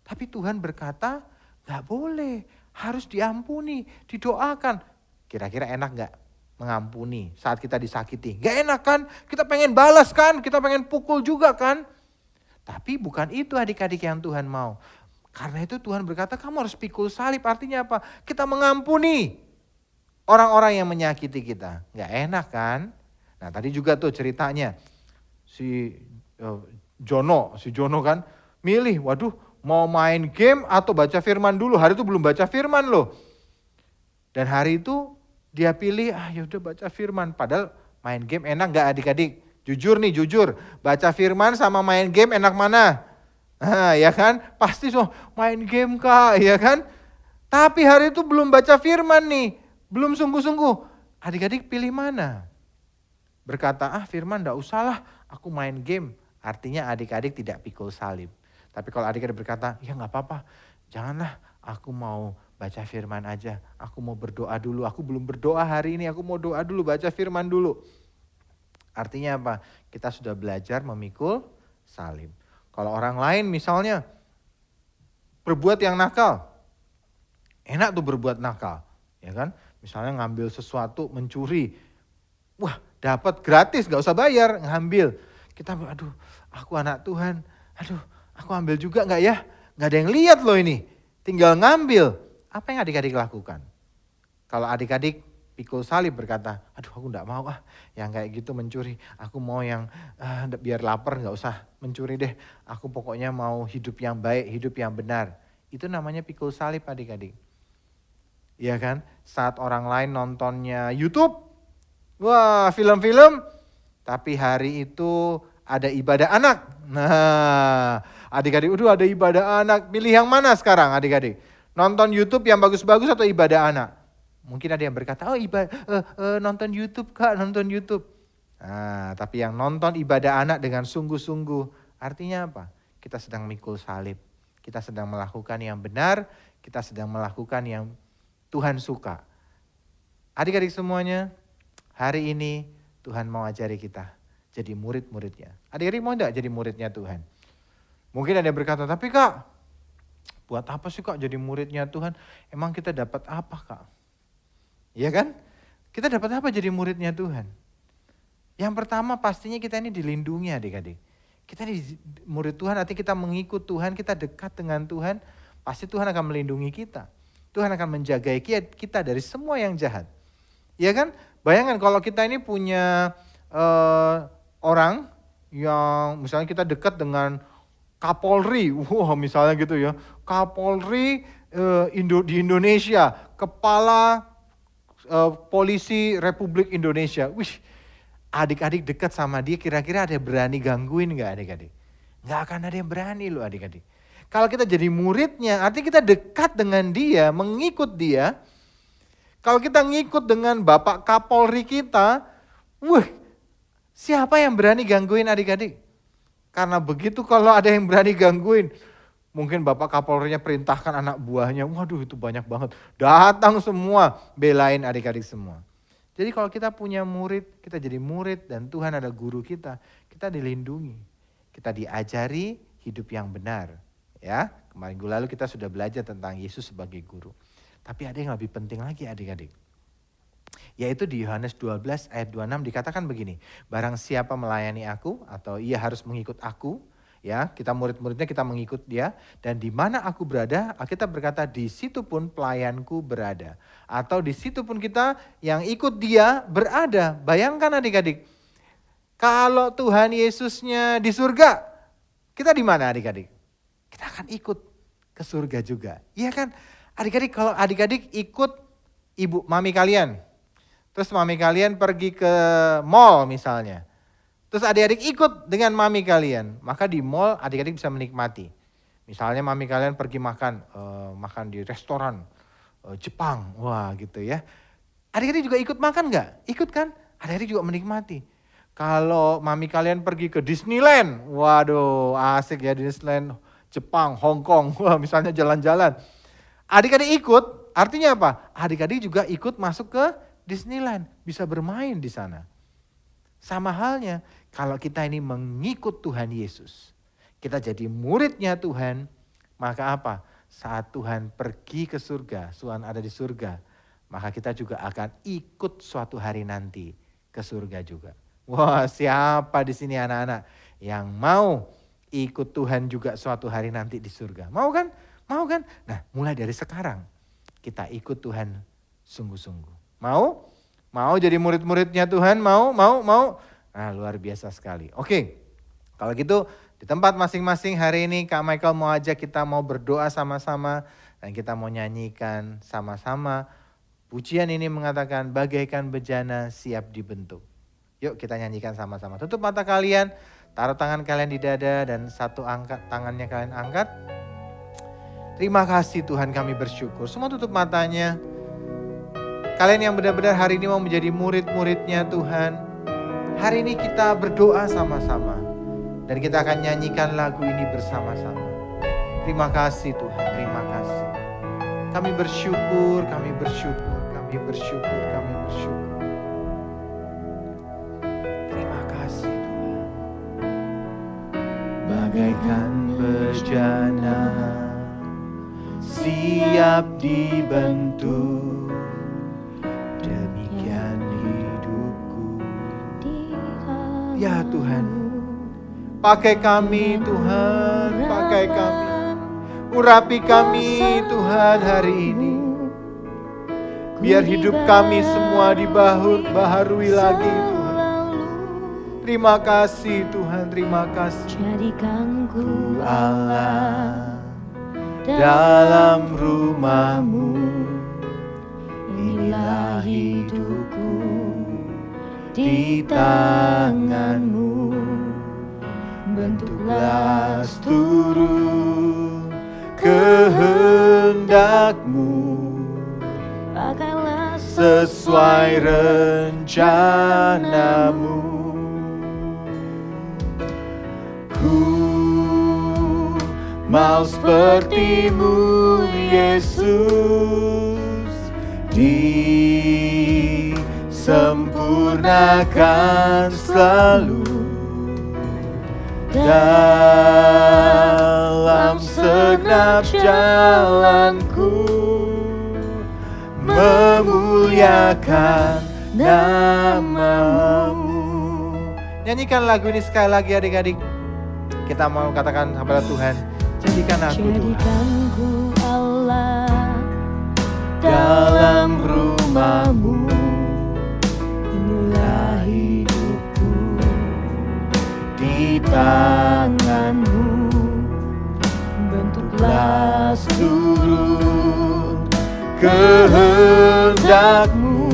Tapi Tuhan berkata, gak boleh. Harus diampuni, didoakan. Kira-kira enak gak mengampuni saat kita disakiti? Gak enak kan? Kita pengen balas kan? Kita pengen pukul juga kan? Tapi bukan itu adik-adik yang Tuhan mau. Karena itu Tuhan berkata kamu harus pikul salib. Artinya apa? Kita mengampuni orang-orang yang menyakiti kita. Gak enak kan? Nah tadi juga tuh ceritanya. Si Jono kan milih, waduh, mau main game atau baca firman dulu. Hari itu belum baca firman loh. Dan hari itu dia pilih, yaudah baca firman. Padahal main game enak gak adik-adik? Jujur nih, jujur. Baca firman sama main game enak mana? Ya kan? Pasti main game Kak, ya kan? Tapi hari itu belum baca firman nih. Belum sungguh-sungguh. Adik-adik pilih mana? Berkata, firman gak usah lah, aku main game. Artinya adik-adik tidak pikul salib. Tapi kalau adik-adik berkata, ya gak apa-apa, janganlah, aku mau baca firman aja. Aku mau berdoa dulu, aku belum berdoa hari ini, aku mau doa dulu, baca firman dulu. Artinya apa? Kita sudah belajar memikul salib. Kalau orang lain misalnya berbuat yang nakal, enak tuh berbuat nakal, ya kan? Misalnya ngambil sesuatu, mencuri, wah dapat gratis, gak usah bayar, ngambil. Kita, aduh aku anak Tuhan, aduh aku ambil juga gak ya? Gak ada yang lihat loh ini, tinggal ngambil. Apa yang adik-adik lakukan? Kalau adik-adik pikul salib berkata, aduh aku gak mau yang kayak gitu mencuri. Aku mau yang biar lapar gak usah mencuri deh. Aku pokoknya mau hidup yang baik, hidup yang benar. Itu namanya pikul salib adik-adik. Iya kan? Saat orang lain nontonnya YouTube, wah film-film, tapi hari itu ada ibadah anak. Nah adik-adik, ada ibadah anak. Pilih yang mana sekarang adik-adik? Nonton YouTube yang bagus-bagus atau ibadah anak? Mungkin ada yang berkata, nonton YouTube Kak, nonton YouTube. Nah, tapi yang nonton ibadah anak dengan sungguh-sungguh, artinya apa? Kita sedang mikul salib. Kita sedang melakukan yang benar, kita sedang melakukan yang Tuhan suka. Adik-adik semuanya, hari ini Tuhan mau ajari kita jadi murid-muridnya. Adik-adik mau enggak jadi muridnya Tuhan? Mungkin ada yang berkata, tapi Kak, buat apa sih Kak jadi muridnya Tuhan? Emang kita dapat apa Kak? Iya kan? Kita dapat apa jadi muridnya Tuhan? Yang pertama pastinya kita ini dilindungi adik-adik. Kita ini murid Tuhan, artinya kita mengikut Tuhan, kita dekat dengan Tuhan. Pasti Tuhan akan melindungi kita. Tuhan akan menjaga kita dari semua yang jahat. Iya kan? Bayangkan kalau kita ini punya orang yang misalnya kita dekat dengan Kapolri, wah misalnya gitu ya, Kapolri di Indonesia, Kepala Polisi Republik Indonesia. Wih, adik-adik dekat sama dia, kira-kira ada yang berani gangguin nggak adik-adik? Nggak akan ada yang berani loh adik-adik. Kalau kita jadi muridnya, artinya kita dekat dengan dia, mengikut dia. Kalau kita ngikut dengan Bapak Kapolri kita, siapa yang berani gangguin adik-adik? Karena begitu kalau ada yang berani gangguin, mungkin Bapak Kapolrinya perintahkan anak buahnya, waduh itu banyak banget. Datang semua, belain adik-adik semua. Jadi kalau kita punya murid, kita jadi murid dan Tuhan ada guru kita dilindungi. Kita diajari hidup yang benar. Ya, kemarin lalu kita sudah belajar tentang Yesus sebagai guru. Tapi ada yang lebih penting lagi adik-adik. Yaitu di Yohanes 12 ayat 26 dikatakan begini. Barang siapa melayani aku atau ia harus mengikut aku. Ya, kita murid-muridnya kita mengikut dia. Dan di mana aku berada, kita berkata di situ pun pelayanku berada. Atau di situ pun kita yang ikut dia berada. Bayangkan adik-adik. Kalau Tuhan Yesusnya di surga, kita di mana adik-adik? Kita akan ikut ke surga juga. Iya kan? Adik-adik, kalau adik-adik ikut mami kalian. Terus mami kalian pergi ke mall misalnya. Terus adik-adik ikut dengan mami kalian. Maka di mall adik-adik bisa menikmati. Misalnya mami kalian pergi makan di restoran Jepang. Wah gitu ya. Adik-adik juga ikut makan nggak? Ikut kan? Adik-adik juga menikmati. Kalau mami kalian pergi ke Disneyland. Waduh asik ya Disneyland. Jepang, Hong Kong, wah misalnya jalan-jalan. Adik-adik ikut, artinya apa? Adik-adik juga ikut masuk ke Disneyland, bisa bermain di sana. Sama halnya kalau kita ini mengikut Tuhan Yesus, kita jadi muridnya Tuhan, maka apa? Saat Tuhan pergi ke surga, Tuhan ada di surga, maka kita juga akan ikut suatu hari nanti ke surga juga. Wah, siapa di sini anak-anak yang mau ikut Tuhan juga suatu hari nanti di surga? Mau kan? Mau kan? Nah, mulai dari sekarang kita ikut Tuhan sungguh-sungguh. Mau? Mau jadi murid-muridnya Tuhan? Mau? Nah, luar biasa sekali. Oke, kalau gitu di tempat masing-masing hari ini Kak Michael mau ajak kita mau berdoa sama-sama dan kita mau nyanyikan sama-sama. Pujian ini mengatakan bagaikan bejana siap dibentuk. Yuk kita nyanyikan sama-sama. Tutup mata kalian. Taruh tangan kalian di dada dan satu tangannya kalian angkat. Terima kasih Tuhan, kami bersyukur. Semua tutup matanya. Kalian yang benar-benar hari ini mau menjadi murid-muridnya Tuhan. Hari ini kita berdoa sama-sama. Dan kita akan nyanyikan lagu ini bersama-sama. Terima kasih Tuhan, terima kasih. Kami bersyukur, kami bersyukur, kami bersyukur, kami bersyukur. Bagaikan bejana siap dibentuk, demikian hidupku. Ya Tuhan, pakai kami Tuhan, pakai kami. Urapi kami Tuhan hari ini. Biar hidup kami semua dibaharui lagi Tuhan. Terima kasih Tuhan, terima kasih. Jadikanku Allah dalam rumah-Mu. Inilah hidupku di tangan-Mu. Bentuklah seluruh kehendak-Mu. pakailah Sesuai rencana-Mu. Ku mau seperti-Mu Yesus, disempurnakan selalu dalam segenap jalanku, memuliakan nama-Mu. Nyanyikan lagu ini sekali lagi adik-adik. Kita mau katakan kepada Tuhan, jadikan aku Tuhan jadikanku Allah dalam rumah-Mu. Inilah hidupku di tangan-Mu. kehendak-Mu,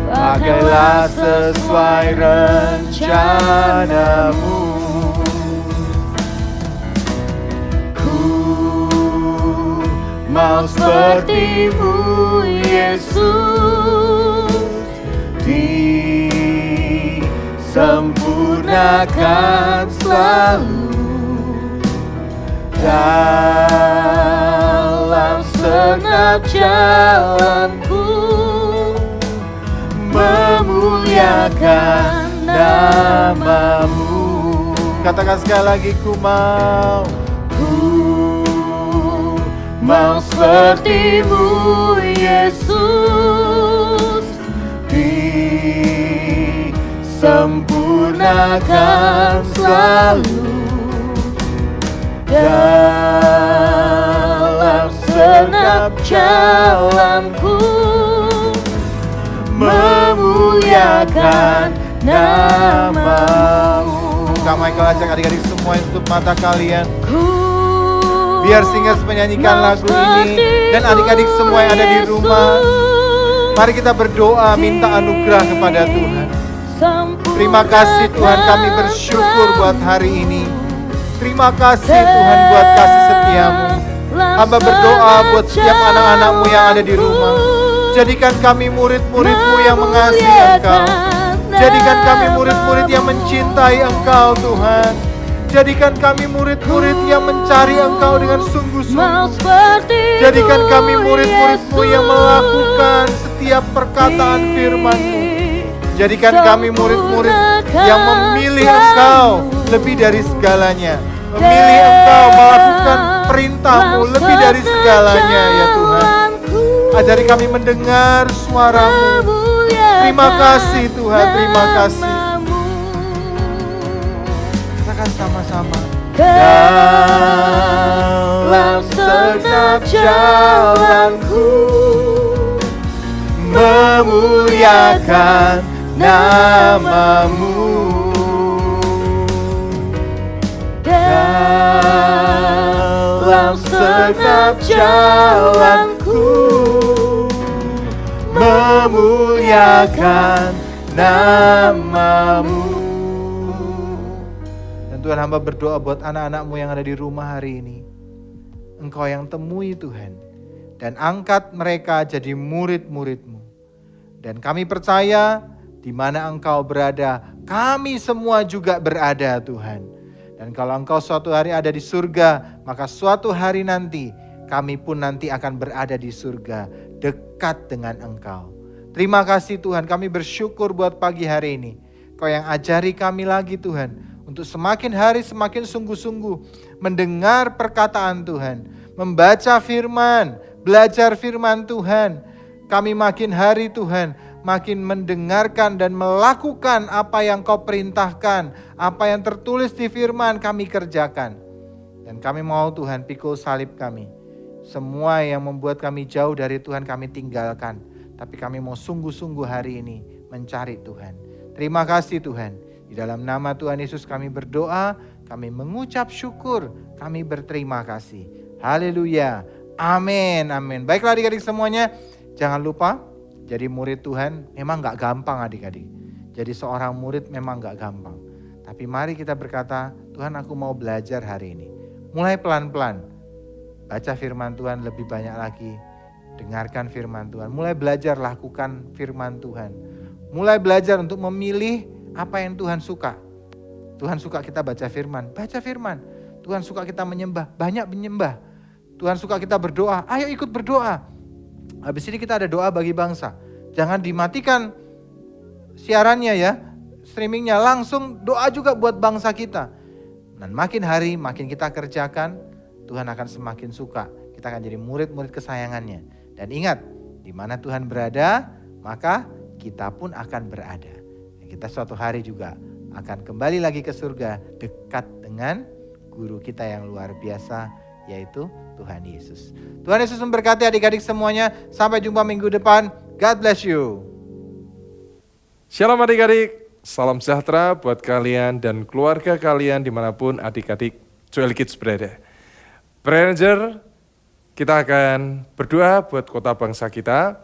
pakailah sesuai rencana-Mu. Ku mau seperti-Mu, Yesus, disempurnakan selalu dalam segenap jalanku, memuliakan nama-Mu. Katakan sekali lagi, ku mau seperti-Mu, Yesus, disempurnakan selalu dalam segenap jalanku, memuliakan nama-Mu. Kak Michael ajak adik-adik semua tutup mata kalian. Biar singers menyanyikan lagu ini dan adik-adik semua yang ada di rumah. Mari kita berdoa minta anugerah kepada Tuhan. Terima kasih Tuhan, kami bersyukur buat hari ini. Terima kasih Tuhan buat kasih setia-Mu. Hamba berdoa buat setiap anak-anak-Mu yang ada di rumah. Jadikan kami murid-murid-Mu yang mengasihi Engkau. Jadikan kami murid-murid yang mencintai Engkau Tuhan. Jadikan kami murid-murid yang mencari Engkau dengan sungguh-sungguh. Jadikan kami murid-murid-Mu yang melakukan setiap perkataan firman-Mu. Jadikan kami murid-murid yang memilih Engkau lebih dari segalanya. Memilih Engkau melakukan perintah-Mu lebih dari segalanya ya Tuhan. Ajari kami mendengar suara-Mu. Terima kasih Tuhan, terima kasih. Katakan sama-sama. Dalam segenap jalanku, memuliakan nama-Mu. Dalam segenap jalanku, memuliakan nama-Mu. Dan Tuhan, hamba berdoa buat anak-anak-Mu yang ada di rumah hari ini. Engkau yang temui Tuhan, dan angkat mereka jadi murid-murid-Mu. Dan kami percaya di mana Engkau berada, kami semua juga berada Tuhan. Dan kalau Engkau suatu hari ada di surga, maka suatu hari nanti kami pun nanti akan berada di surga, dekat dengan Engkau. Terima kasih Tuhan, kami bersyukur buat pagi hari ini. Kau yang ajari kami lagi Tuhan, untuk semakin hari semakin sungguh-sungguh mendengar perkataan Tuhan, membaca firman, belajar firman Tuhan. Kami makin hari Tuhan, makin mendengarkan dan melakukan apa yang Kau perintahkan, apa yang tertulis di firman kami kerjakan. Dan kami mau Tuhan pikul salib kami. Semua yang membuat kami jauh dari Tuhan kami tinggalkan. Tapi kami mau sungguh-sungguh hari ini mencari Tuhan. Terima kasih Tuhan. Di dalam nama Tuhan Yesus kami berdoa, kami mengucap syukur, kami berterima kasih. Haleluya. Amin, amin. Baiklah adik-adik semuanya, jangan lupa jadi murid Tuhan memang gak gampang adik-adik. Jadi seorang murid memang gak gampang. Tapi mari kita berkata, Tuhan aku mau belajar hari ini. Mulai pelan-pelan. Baca firman Tuhan lebih banyak lagi. Dengarkan firman Tuhan. Mulai belajar lakukan firman Tuhan. Mulai belajar untuk memilih apa yang Tuhan suka. Tuhan suka kita baca firman. Baca firman. Tuhan suka kita menyembah. Banyak menyembah. Tuhan suka kita berdoa. Ayo ikut berdoa. Habis ini kita ada doa bagi bangsa. Jangan dimatikan siarannya ya. Streamingnya. Langsung doa juga buat bangsa kita. Dan makin hari makin kita kerjakan, Tuhan akan semakin suka. Kita akan jadi murid-murid kesayangannya. Dan ingat, di mana Tuhan berada, maka kita pun akan berada. Dan kita suatu hari juga akan kembali lagi ke surga, dekat dengan guru kita yang luar biasa, yaitu Tuhan Yesus. Tuhan Yesus memberkati adik-adik semuanya. Sampai jumpa minggu depan. God bless you. Shalom adik-adik. Salam sejahtera buat kalian dan keluarga kalian dimanapun adik-adik Joel Kids berada. Prayer Ranger kita akan berdoa buat kota bangsa kita.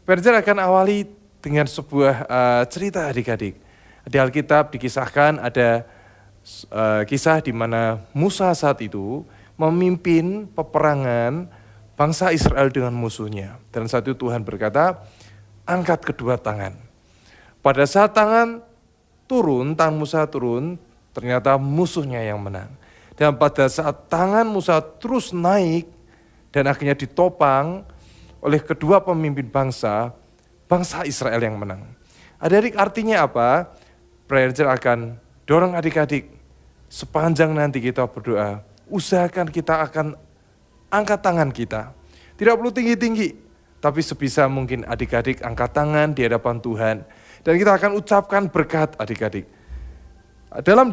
Prayer akan awali dengan sebuah cerita adik-adik. Di Alkitab dikisahkan ada kisah di mana Musa saat itu memimpin peperangan bangsa Israel dengan musuhnya. Dan saat itu Tuhan berkata, angkat kedua tangan. Pada saat tangan Musa turun, ternyata musuhnya yang menang. Dan pada saat tangan Musa terus naik dan akhirnya ditopang oleh kedua pemimpin bangsa Israel yang menang. Adik-adik, artinya apa? Prayer akan dorong adik-adik sepanjang nanti kita berdoa, usahakan kita akan angkat tangan kita. Tidak perlu tinggi-tinggi, tapi sebisa mungkin adik-adik angkat tangan di hadapan Tuhan. Dan kita akan ucapkan berkat adik-adik. Dalam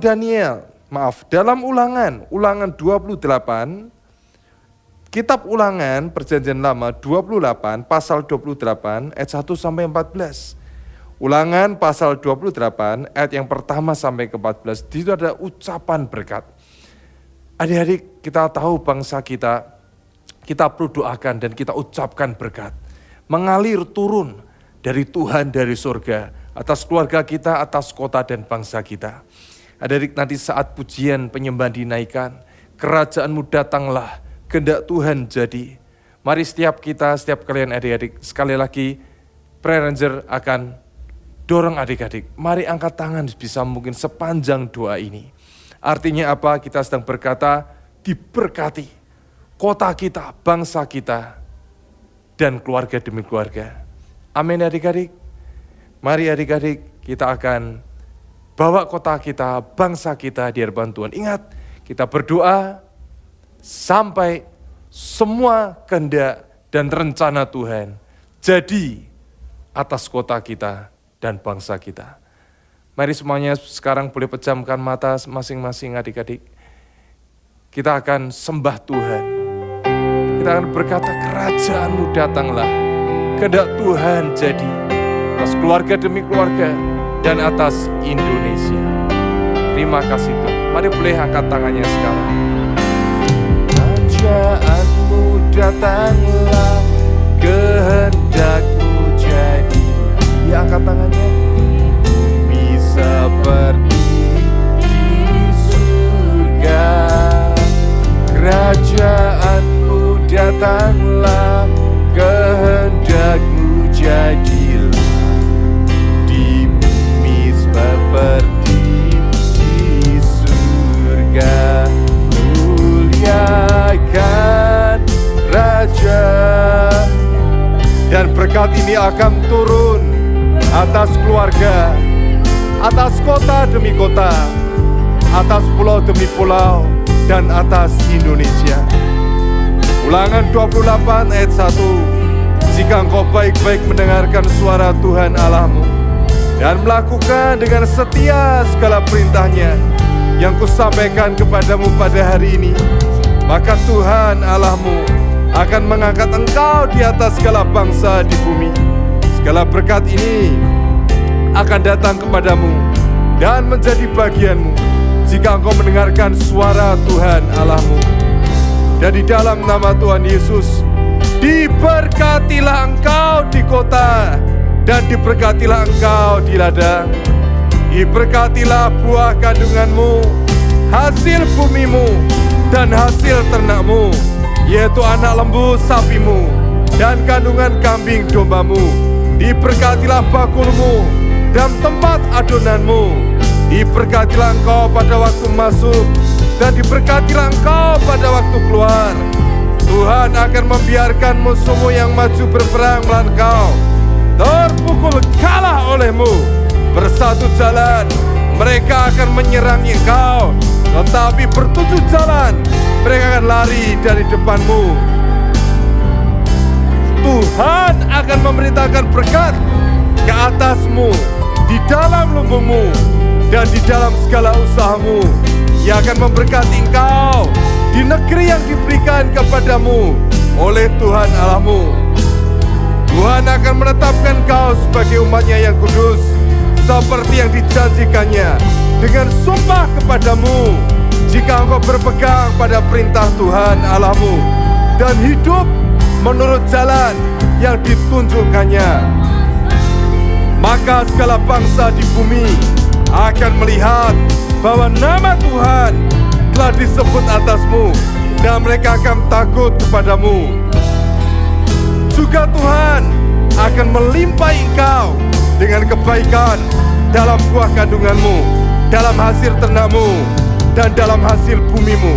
Ulangan 28, Kitab Ulangan Perjanjian Lama 28, pasal 28, ayat 1 sampai 14. Ulangan pasal 28, ayat yang pertama sampai ke 14, di situ ada ucapan berkat. Adik-adik, kita tahu bangsa kita perlu doakan dan kita ucapkan berkat. Mengalir turun dari Tuhan dari surga, atas keluarga kita, atas kota dan bangsa kita. Adik-adik, nanti saat pujian penyembahan dinaikkan, kerajaanmu datanglah, kehendak Tuhan jadi. Mari setiap kalian adik-adik, sekali lagi Prayer Ranger akan dorong adik-adik. Mari angkat tangan bisa mungkin sepanjang doa ini. Artinya apa? Kita sedang berkata, diberkati kota kita, bangsa kita, dan keluarga demi keluarga. Amin adik-adik. Mari adik-adik, kita akan bawa kota kita, bangsa kita di hadapan Tuhan. Ingat, kita berdoa sampai semua kehendak dan rencana Tuhan jadi atas kota kita dan bangsa kita. Mari semuanya sekarang boleh pejamkan mata masing-masing adik-adik. Kita akan sembah Tuhan. Kita akan berkata, kerajaan-Mu datanglah, kehendak Tuhan jadi atas keluarga demi keluarga dan atas Indonesia. Terima kasih Tuhan. Mari boleh angkat tangannya sekarang. Kerajaan-Mu datanglah, kehendak-Mu jadi. Ya, angkat tangannya. Seperti di surga, kerajaan-Mu datanglah, kehendak-Mu jadilah di bumi seperti di surga. Muliakan Raja, dan berkat ini akan turun atas keluarga, atas kota demi kota, atas pulau demi pulau, dan atas Indonesia. Ulangan 28 ayat 1. Jika engkau baik-baik mendengarkan suara Tuhan Allahmu dan melakukan dengan setia segala perintahnya yang kusampaikan kepadamu pada hari ini, maka Tuhan Allahmu akan mengangkat engkau di atas segala bangsa di bumi. Segala berkat ini akan datang kepadamu dan menjadi bagianmu jika engkau mendengarkan suara Tuhan Allahmu. Dan di dalam nama Tuhan Yesus, diberkatilah engkau di kota dan diberkatilah engkau di ladang. Diberkatilah buah kandunganmu, hasil bumimu, dan hasil ternakmu, yaitu anak lembu sapimu dan kandungan kambing dombamu. Diberkatilah bakulmu dan tempat adonanmu. Diberkatilah engkau pada waktu masuk dan diberkatilah engkau pada waktu keluar. Tuhan akan membiarkan musuhmu yang maju berperang melawan engkau terpukul kalah olehmu. Bersatu jalan mereka akan menyerang engkau, tetapi bertujuh jalan mereka akan lari dari depanmu. Tuhan akan memerintahkan berkat ke atasmu, di dalam lumbungmu, dan di dalam segala usahamu. Ia akan memberkati engkau di negeri yang diberikan kepadamu oleh Tuhan Allahmu. Tuhan akan menetapkan engkau sebagai umatnya yang kudus, seperti yang dijanjikannya dengan sumpah kepadamu, jika engkau berpegang pada perintah Tuhan Allahmu. dan hidup menurut jalan yang ditunjukkannya. Maka segala bangsa di bumi akan melihat bahwa nama Tuhan telah disebut atasmu dan mereka akan takut kepadamu. Juga Tuhan akan melimpahi engkau dengan kebaikan dalam buah kandunganmu, dalam hasil ternakmu, dan dalam hasil bumimu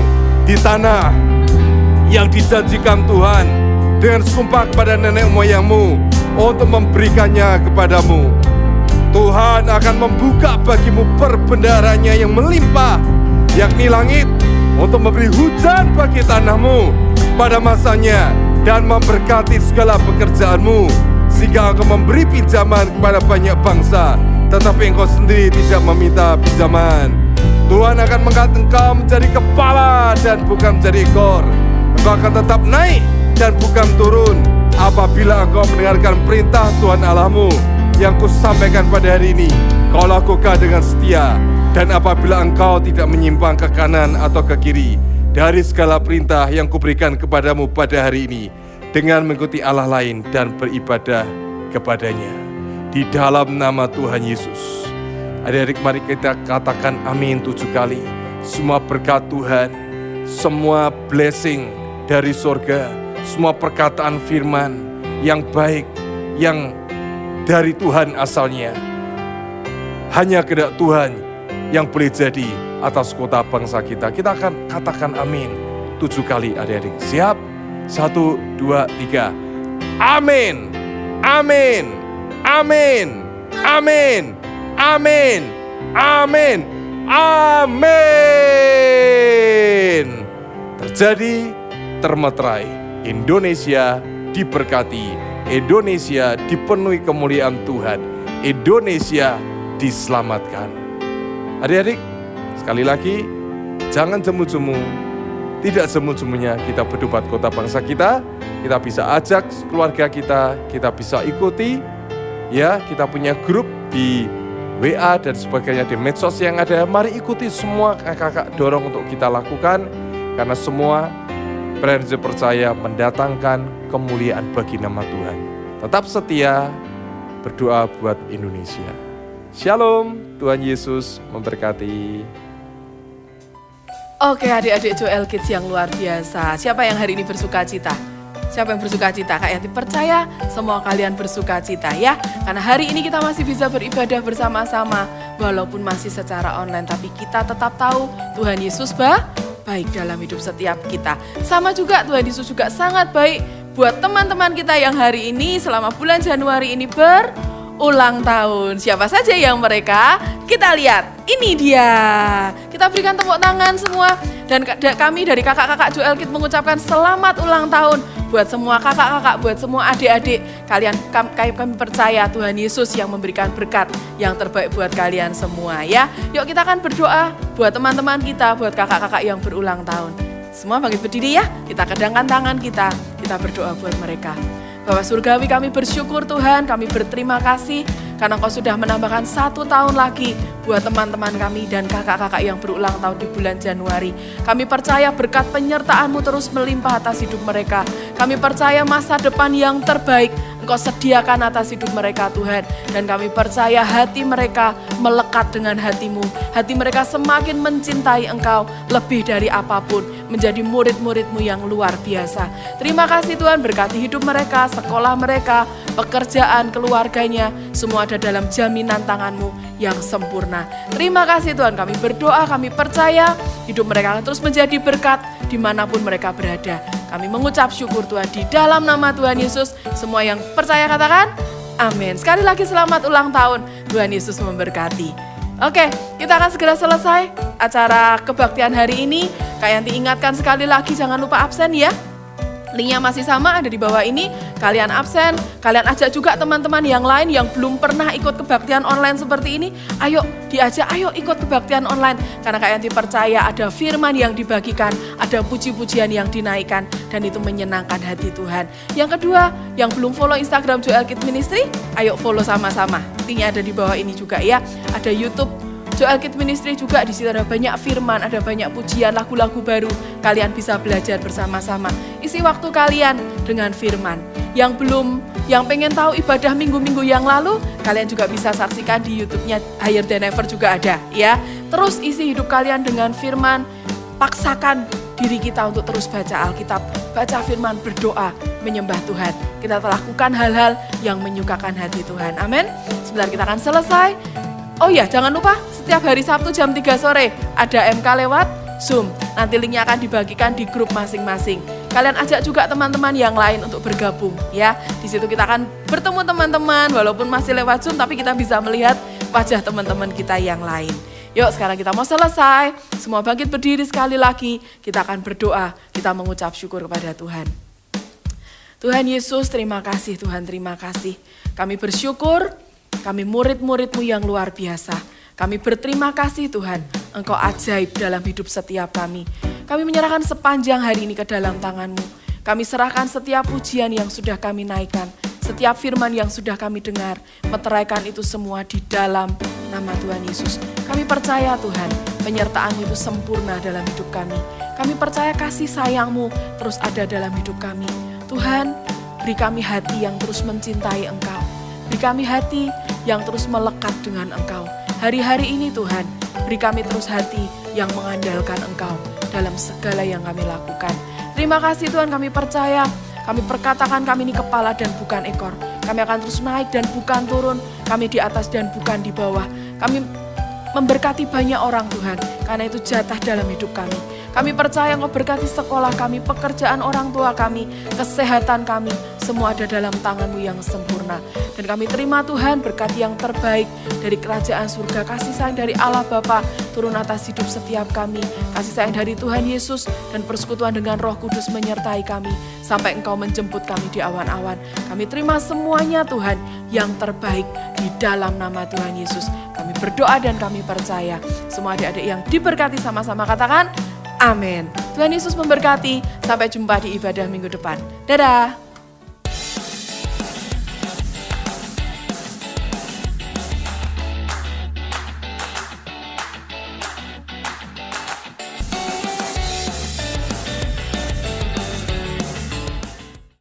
di tanah yang dijanjikan Tuhan dengan sumpah kepada nenek moyangmu untuk memberikannya kepadamu. Tuhan akan membuka bagimu perbendaharanya yang melimpah, yakni langit, untuk memberi hujan bagi tanahmu pada masanya dan memberkati segala pekerjaanmu, sehingga engkau memberi pinjaman kepada banyak bangsa, tetapi engkau sendiri tidak meminta pinjaman. Tuhan akan mengangkat engkau menjadi kepala dan bukan menjadi ekor. Engkau akan tetap naik dan bukan turun apabila engkau mendengarkan perintah Tuhan Allahmu yang kusampaikan pada hari ini. Kau lakukan dengan setia, dan apabila engkau tidak menyimpang ke kanan atau ke kiri dari segala perintah yang kuberikan kepadamu pada hari ini, dengan mengikuti Allah lain dan beribadah kepadanya. Di dalam nama Tuhan Yesus. Adik-adik, mari kita katakan amin 7 kali. Semua berkat Tuhan, semua blessing dari surga, semua perkataan firman yang baik, yang dari Tuhan asalnya, hanya kehendak Tuhan yang boleh jadi atas kota bangsa kita. Kita akan katakan amin 7 kali, adik-adik. Siap? 1, 2, 3. Amin. Amin. Amin. Amin. Amin. Amin. Amin. Terjadi, termeterai. Indonesia diberkati. Indonesia dipenuhi kemuliaan Tuhan. Indonesia diselamatkan. Adik-adik, sekali lagi, jangan jemu-jemu. Tidak jemu-jemunya kita berdebat kota bangsa kita. Kita bisa ajak keluarga kita bisa ikuti. Ya, kita punya grup di WA dan sebagainya di medsos yang ada. Mari ikuti semua, kakak-kakak dorong untuk kita lakukan. Karena semua prinsip percaya mendatangkan kemuliaan bagi nama Tuhan. Tetap setia berdoa buat Indonesia. Shalom, Tuhan Yesus memberkati. Oke, adik-adik Joel Kids yang luar biasa. Siapa yang hari ini bersuka cita? Siapa yang bersuka cita? Kak Yanti percaya semua kalian bersuka cita ya. Karena hari ini kita masih bisa beribadah bersama-sama. Walaupun masih secara online, tapi kita tetap tahu Tuhan Yesus baik dalam hidup setiap kita. Sama juga Tuhan Yesus juga sangat baik buat teman-teman kita yang hari ini selama bulan Januari ini berulang tahun. Siapa saja yang mereka? Kita lihat, ini dia. Kita berikan tepuk tangan semua. Dan kami dari kakak-kakak Joel Kids mengucapkan selamat ulang tahun buat semua kakak-kakak, buat semua adik-adik. Kami percaya Tuhan Yesus yang memberikan berkat yang terbaik buat kalian semua ya. Yuk kita akan berdoa buat teman-teman kita, buat kakak-kakak yang berulang tahun. Semua bangkit berdiri ya, kita kedangkan tangan kita berdoa buat mereka. Bapak Surgawi, kami bersyukur Tuhan, kami berterima kasih karena Engkau sudah menambahkan 1 tahun lagi buat teman-teman kami dan kakak-kakak yang berulang tahun di bulan Januari. Kami percaya berkat penyertaan-Mu terus melimpah atas hidup mereka. Kami percaya masa depan yang terbaik Engkau sediakan atas hidup mereka Tuhan. Dan kami percaya hati mereka melekat dengan hati-Mu. Hati mereka semakin mencintai Engkau lebih dari apapun. Menjadi murid-murid-Mu yang luar biasa. Terima kasih Tuhan, berkati hidup mereka, sekolah mereka, pekerjaan, keluarganya. Semua ada dalam jaminan tangan-Mu yang sempurna. Terima kasih Tuhan, kami berdoa, kami percaya hidup mereka akan terus menjadi berkat dimanapun mereka berada. Kami mengucap syukur Tuhan di dalam nama Tuhan Yesus. Semua yang percaya katakan amin. Sekali lagi selamat ulang tahun, Tuhan Yesus memberkati. Oke, kita akan segera selesai acara kebaktian hari ini. Kak Yanti ingatkan sekali lagi jangan lupa absen ya. Linknya masih sama, ada di bawah ini. Kalian absen, kalian ajak juga teman-teman yang lain yang belum pernah ikut kebaktian online seperti ini. Ayo diajak, ayo ikut kebaktian online. Karena Kak Yanti percaya ada firman yang dibagikan, ada puji-pujian yang dinaikkan, dan itu menyenangkan hati Tuhan. Yang kedua, yang belum follow Instagram Joel Kids Ministry, ayo follow sama-sama. Linknya ada di bawah ini juga ya. Ada YouTube Joel Kids Ministry juga di situ ada banyak firman, ada banyak pujian, lagu-lagu baru. Kalian bisa belajar bersama-sama. Isi waktu kalian dengan firman. Yang pengen tahu ibadah minggu-minggu yang lalu, kalian juga bisa saksikan di YouTube-nya Higher Than Ever juga ada, ya. Terus isi hidup kalian dengan firman, paksakan diri kita untuk terus baca Alkitab, baca firman, berdoa, menyembah Tuhan. Kita telah lakukan hal-hal yang menyukakan hati Tuhan. Amin. Sebentar kita akan selesai. Oh ya, jangan lupa setiap hari Sabtu jam 3 sore ada MK lewat Zoom. Nanti linknya akan dibagikan di grup masing-masing. Kalian ajak juga teman-teman yang lain untuk bergabung, ya. Di situ kita akan bertemu teman-teman, walaupun masih lewat Zoom, tapi kita bisa melihat wajah teman-teman kita yang lain. Yuk, sekarang kita mau selesai. Semua bangkit berdiri sekali lagi. Kita akan berdoa, kita mengucap syukur kepada Tuhan. Tuhan Yesus, terima kasih Tuhan, terima kasih. Kami bersyukur, kami murid-murid-Mu yang luar biasa. Kami berterima kasih Tuhan, Engkau ajaib dalam hidup setiap kami. Kami menyerahkan sepanjang hari ini ke dalam tangan-Mu. Kami serahkan setiap pujian yang sudah kami naikkan, setiap firman yang sudah kami dengar, meteraikan itu semua di dalam nama Tuhan Yesus. Kami percaya Tuhan, penyertaan-Mu itu sempurna dalam hidup kami. Kami percaya kasih sayang-Mu terus ada dalam hidup kami. Tuhan, beri kami hati yang terus mencintai Engkau. Beri kami hati yang terus melekat dengan Engkau. Hari-hari ini Tuhan, beri kami terus hati yang mengandalkan Engkau dalam segala yang kami lakukan. Terima kasih Tuhan, kami percaya, kami perkatakan kami ini kepala dan bukan ekor. Kami akan terus naik dan bukan turun, kami di atas dan bukan di bawah. Kami memberkati banyak orang Tuhan, karena itu jatah dalam hidup kami. Kami percaya Engkau berkati sekolah kami, pekerjaan orang tua kami, kesehatan kami, semua ada dalam tangan-Mu yang sempurna. Dan kami terima Tuhan berkat yang terbaik dari kerajaan surga, kasih sayang dari Allah Bapa turun atas hidup setiap kami, kasih sayang dari Tuhan Yesus dan persekutuan dengan Roh Kudus menyertai kami sampai Engkau menjemput kami di awan-awan. Kami terima semuanya Tuhan yang terbaik di dalam nama Tuhan Yesus. Kami berdoa dan kami percaya semua adik-adik yang diberkati sama-sama katakan amin. Tuhan Yesus memberkati. Sampai jumpa di ibadah minggu depan. Dadah.